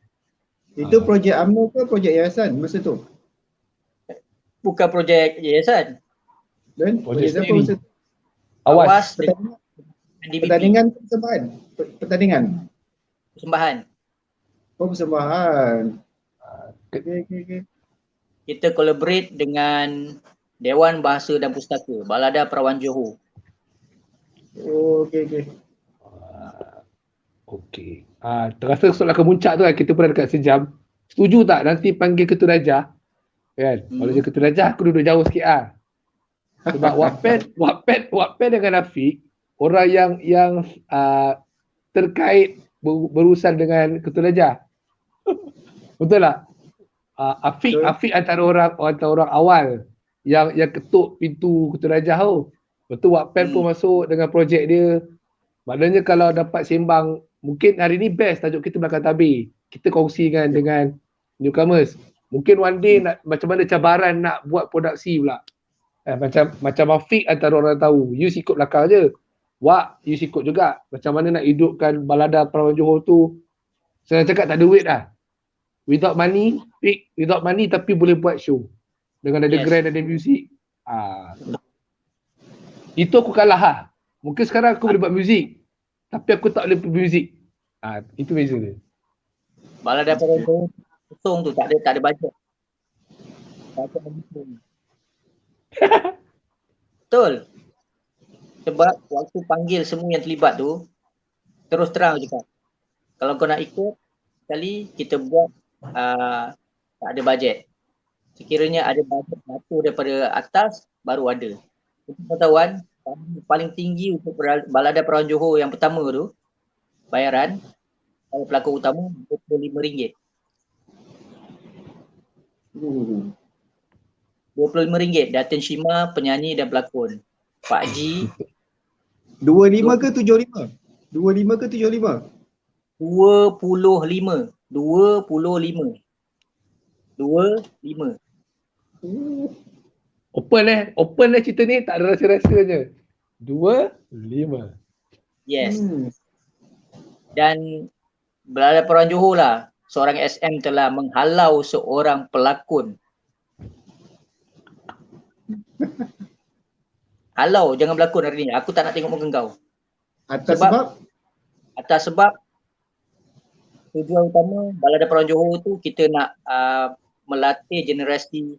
Speaker 3: Itu projek UMNO ke projek yayasan masa tu?
Speaker 2: Bukan projek yayasan.
Speaker 3: Dan
Speaker 1: Projek
Speaker 3: siapa
Speaker 1: sendiri.
Speaker 3: masa tu?
Speaker 1: Awas.
Speaker 3: Pertandingan persembahan? Pertandingan?
Speaker 2: Persembahan.
Speaker 3: Oh, persembahan. Okay.
Speaker 2: Kita collaborate dengan Dewan Bahasa dan Pustaka, Balada Perawan Johor.
Speaker 3: Oh, okay.
Speaker 1: Okey. Terasa soalan kemuncak tu kan, kita pernah dekat sejam. Setuju tak nanti panggil Ketua Darjah? Kan? Kalau dia Ketua Darjah, aku duduk jauh sikit Sebab Wattpad dengan Afiq, orang yang terkait berurusan dengan Ketua Darjah. Betul tak? Afiq antara orang awal yang ketuk pintu Ketua Darjah tu. Betul, Wattpad pun masuk dengan projek dia. Maknanya kalau dapat sembang, mungkin hari ni best tajuk kita belakang tabir. Kita kongsi dengan newcomers. Mungkin one day macam mana cabaran nak buat produksi pula. Macam Afiq antara orang tahu. You ikut belakang je. You ikut juga. Macam mana nak hidupkan Balada Perawan Johor tu. Saya cakap tak ada duit dah. Without money tapi boleh buat show. Dengan ada grant, ada music. Itu aku kalah Mungkin sekarang aku boleh buat muzik, tapi aku tak boleh muzik. Itu beza dia.
Speaker 2: Balada Perawan Johor kosong tu, tak ada bajet. Betul. Sebab waktu panggil semua yang terlibat tu, terus terang cakap, kalau kau nak ikut, sekali kita buat tak ada bajet. Sekiranya ada bajet jatuh daripada atas, baru ada. Untuk pengetahuan, paling tinggi untuk Balada Perawan Johor yang pertama tu, bayaran kalau pelakon utama RM25. RM25, Datin Shima, penyanyi dan pelakon. Pak Haji
Speaker 3: 25 ke 75? 25 ke 75?
Speaker 2: 25.
Speaker 1: Open cerita ni, tak ada rasa-rasanya. 25.
Speaker 2: Yes. Dan Balada Perawan Johor lah, seorang SM telah menghalau seorang pelakon. Halau, jangan berlakon hari ni. Aku tak nak tengok muka kau. Atas sebab tujuan utama Balada Perawan Johor tu, kita nak melatih generasi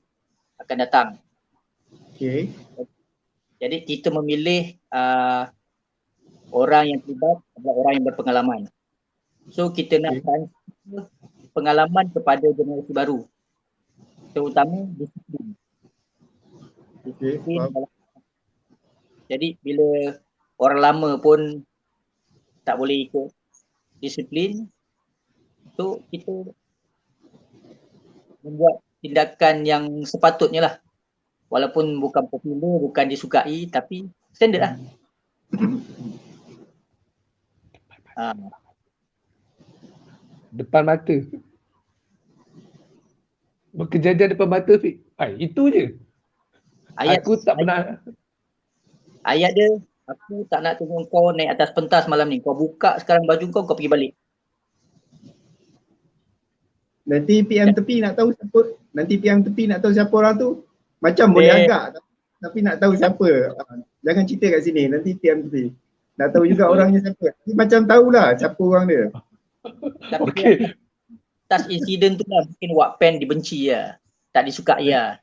Speaker 2: akan datang.
Speaker 3: Okay.
Speaker 2: Jadi kita memilih orang yang terlibat adalah orang yang berpengalaman. So kita nak transfer pengalaman kepada generasi baru. Terutama disiplin. Jadi bila orang lama pun tak boleh ikut disiplin, so kita membuat tindakan yang sepatutnya lah. Walaupun bukan popular, bukan disukai, tapi standard lah.
Speaker 1: Depan mata. Kejadian depan mata, Fik. Itu je. Aku tak pernah.
Speaker 2: Ayat dia, aku tak nak tengok kau naik atas pentas malam ni. Kau buka sekarang baju kau pergi balik.
Speaker 3: Nanti PM tepi nak tahu siapa. Nanti PM tepi nak tahu siapa orang tu. Macam boleh agak. Tapi nak tahu siapa. Jangan cerita kat sini. Nanti PM tepi. Nak tahu juga orangnya siapa. Tapi macam tahulah siapa orang dia.
Speaker 2: Tapi atas insiden tu lah mungkin Wattpad dibenci lah. Tak disukai lah.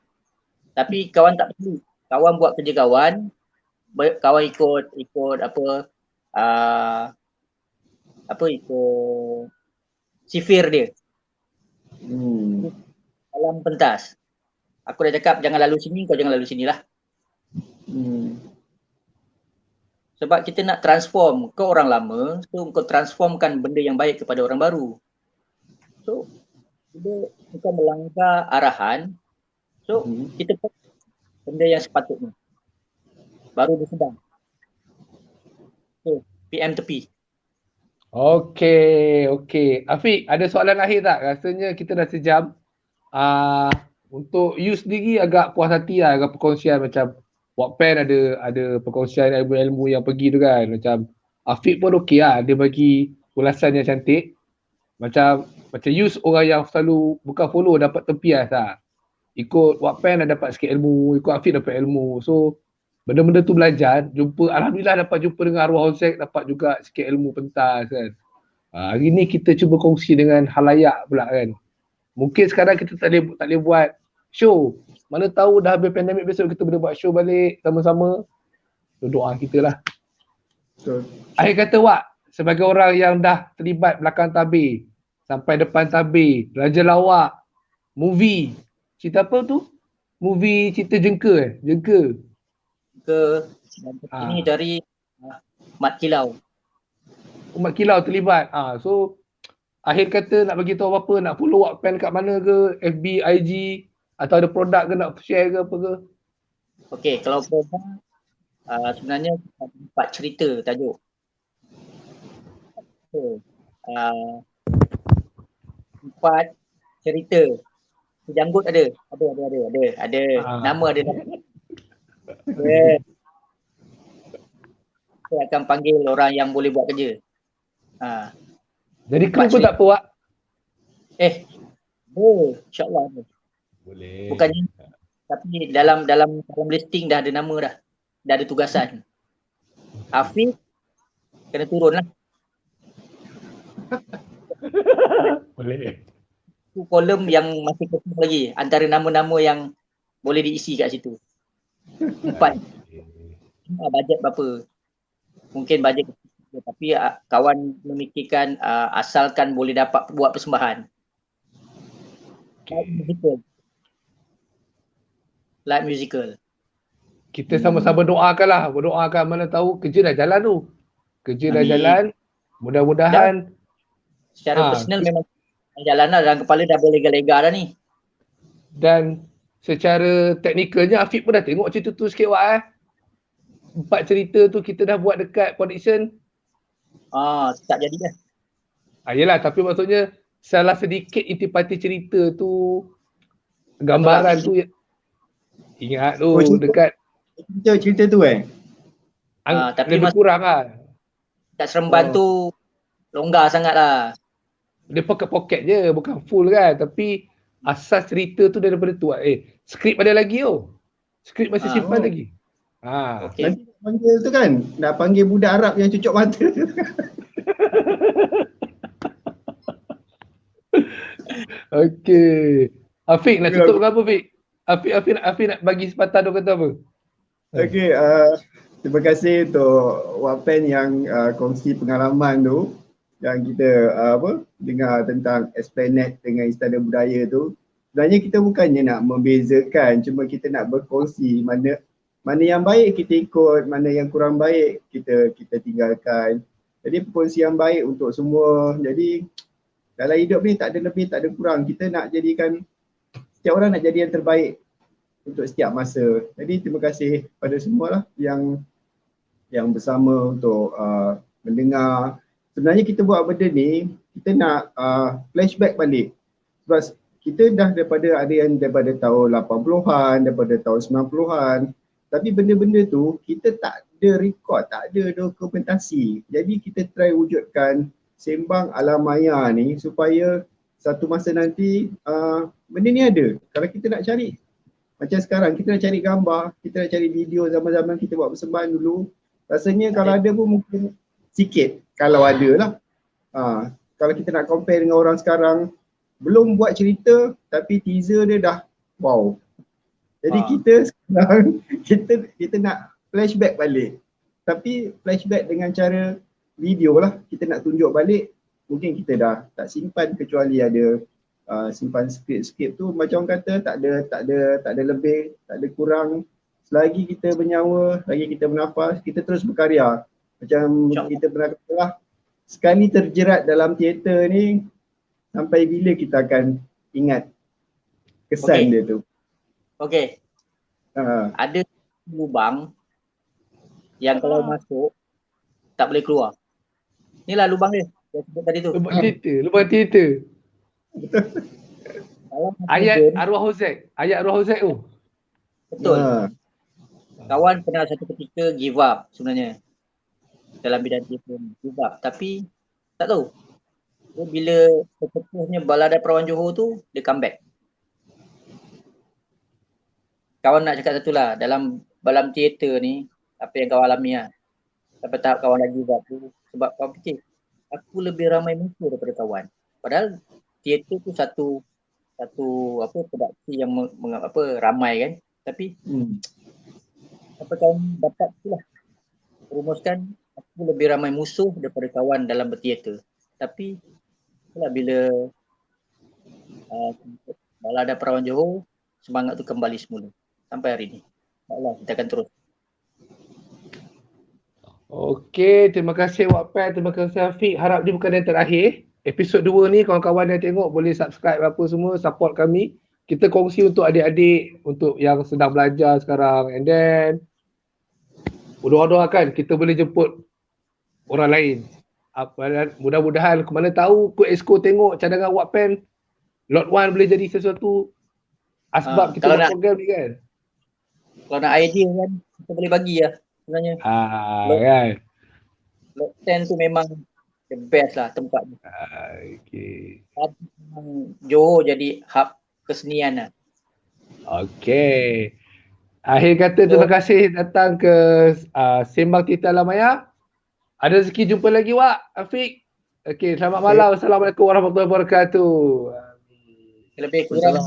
Speaker 2: Tapi kawan tak perlu. Kawan buat kerja kawan. Kawan ikut ikut sifir dia. Dalam pentas. Aku dah cakap jangan lalu sini, kau jangan lalu sinilah. Sebab kita nak transform kau orang lama, so kau transformkan benda yang baik kepada orang baru. So bila kau melanggar arahan, so kita buat benda yang sepatutnya. Baru disedang. So PM tepi.
Speaker 1: Okey. Afiq, ada soalan akhir tak? Rasanya kita dah sejam. Untuk you sendiri agak puas hati lah dengan perkongsian macam Wattpad ada perkongsian ilmu-ilmu yang pergi tu kan. Macam Afiq pun okey lah. Dia bagi ulasan yang cantik. Macam you orang yang selalu bukan follow dapat tempias lah. Ikut Wattpad dah dapat sikit ilmu, ikut Afiq dapat ilmu. So benda-benda tu belajar, alhamdulillah dapat jumpa dengan arwah Onsek, dapat juga sikit ilmu pentas kan. Hari ni kita cuba kongsi dengan halayak pula kan. Mungkin sekarang kita tak boleh buat show. Mana tahu dah habis pandemik besok kita boleh buat show balik sama-sama. So, doa kita lah.
Speaker 3: So,
Speaker 1: Akhir kata Wak, sebagai orang yang dah terlibat belakang tabir, sampai depan tabir, Raja Lawak, movie. Cerita apa tu? Movie cerita jengka Jengka.
Speaker 2: Ini dari Mat Kilau.
Speaker 1: Umat Kilau terlibat. So akhir kata nak bagi tahu apa, nak follow Wattpad kat mana ke, FB, IG atau ada produk ke nak share ke apa ke?
Speaker 2: Okey, kalau produk sebenarnya 4 cerita tajuk. So, 4 cerita. Janggut ada. Nama ada. Saya akan panggil orang yang boleh buat kerja.
Speaker 1: Jadi kru pun tak apa Wak?
Speaker 2: InsyaAllah.
Speaker 1: Boleh.
Speaker 2: Bukannya, tapi dalam listing dah ada nama dah. Dah ada tugasan. Hafiz kena turun lah.
Speaker 1: Boleh.
Speaker 2: Itu kolom yang masih kosong lagi antara nama-nama yang boleh diisi kat situ. 4. Bajet berapa? Mungkin bajet tapi kawan memikirkan asalkan boleh dapat buat persembahan. Live musical.
Speaker 1: Kita sama-sama doakanlah, berdoakan mana tahu kerja dah jalan tu. Kerja dah jalan, mudah-mudahan.
Speaker 2: Secara personal memang jalan dah, dalam kepala dah berlega-lega dah ni.
Speaker 1: Dan secara teknikalnya Afiq pun dah tengok cerita tu sikit Wak 4 cerita tu kita dah buat dekat Connection.
Speaker 2: Tak jadi dah.
Speaker 1: Yelah, tapi maksudnya salah sedikit intipati cerita tu, gambaran tu ingat tu dekat
Speaker 3: cerita tu
Speaker 2: tapi
Speaker 1: lebih kurang lah.
Speaker 2: Kat Seremban tu longgar sangat lah.
Speaker 1: Dia poket-poket je, bukan full kan. Tapi asas cerita tu daripada tu. Skrip ada lagi Skrip masih simpan lagi.
Speaker 2: Okay.
Speaker 3: Nanti nak panggil tu kan, nak panggil budak Arab yang cucuk mata.
Speaker 1: Okey. Afiq nak tutup ke apa Afiq? Afiq nak bagi sepatah dua kata apa?
Speaker 3: Okey, terima kasih untuk Wattpad yang kongsi pengalaman tu yang kita dengar tentang Esplanade dengan Istana Budaya tu. Sebenarnya kita bukannya nak membezakan, cuma kita nak berkongsi mana yang baik kita ikut, mana yang kurang baik kita tinggalkan. Jadi perkongsian baik untuk semua. Jadi dalam hidup ni tak ada lebih, tak ada kurang. Kita nak jadikan, setiap orang nak jadi yang terbaik untuk setiap masa. Jadi terima kasih pada semualah yang bersama untuk mendengar. Sebenarnya kita buat benda ni, kita nak flashback balik. Sebab kita dah ada yang daripada tahun 80-an, daripada tahun 90-an. Tapi benda-benda tu kita tak ada record, tak ada dokumentasi. Jadi kita try wujudkan Sembang Alam Maya ni supaya satu masa nanti benda ni ada. Kalau kita nak cari, macam sekarang kita nak cari gambar, kita nak cari video zaman-zaman kita buat persembahan dulu. Rasanya kalau ada pun mungkin sikit, kalau ada lah. Kalau kita nak compare dengan orang sekarang, belum buat cerita tapi teaser dia dah wow. Jadi kita sekarang kita nak flashback balik. Tapi flashback dengan cara video lah. Kita nak tunjuk balik, mungkin kita dah tak simpan kecuali ada simpan skrip-skrip tu, macam orang kata tak ada lebih, tak ada kurang. Selagi kita bernyawa, selagi kita bernafas, kita terus berkarya. Macam kita pernah kata lah, sekali terjerat dalam teater ni, sampai bila kita akan ingat kesan dia tu.
Speaker 2: Okey. Ada lubang yang kalau masuk tak boleh keluar. Inilah lubang dia. Saya sebut tadi tu.
Speaker 1: Lepas cerita.
Speaker 2: Kalau
Speaker 1: Ayat
Speaker 2: student,
Speaker 1: arwah Huzek tu.
Speaker 2: betul.
Speaker 3: Ha.
Speaker 2: Kawan pernah satu ketika give up sebenarnya dalam bidang telefon, give up. Tapi tak tahu. Dia bila tercetusnya Balada Perawan Johor tu, dia come back. Kawan nak cakap satu lah, dalam teater ni, apa yang kawan alami lah. Sampai tahap kawan dah give up tu. Sebab kawan fikir, aku lebih ramai musuh daripada kawan. Padahal teater tu satu produksi yang ramai kan. Tapi apa kawan dapat itulah. Rumuskan aku lebih ramai musuh daripada kawan dalam berteater. Tapi itulah bila Balada Perawan Johor, semangat tu kembali semula sampai hari ni. InsyaAllah kita akan terus.
Speaker 1: Okey, terima kasih Wattpad, terima kasih Afiq. Harap ni bukan yang terakhir. Episod 2 ni kawan-kawan yang tengok boleh subscribe apa semua, support kami. Kita kongsi untuk adik-adik, untuk yang sedang belajar sekarang. And then doa-doakan kita boleh jemput orang lain. Mudah-mudahan mana tahu Kod Exco tengok cadangan Wattpad, Lot 1 boleh jadi sesuatu asbab kita buat program ni kan.
Speaker 2: Kalau nak idea kan, kita boleh bagi lah sebenarnya.
Speaker 1: Kan.
Speaker 2: Lot 10 tu memang the best lah tempat ni.
Speaker 1: Okay.
Speaker 2: Johor jadi hub kesenian lah.
Speaker 1: Okay. Akhir kata terima kasih datang ke Sembang Tita Lamaya. Ada rezeki jumpa lagi Wak, Afiq. Okay, selamat malam. Assalamualaikum warahmatullahi wabarakatuh.
Speaker 2: Lebih kurang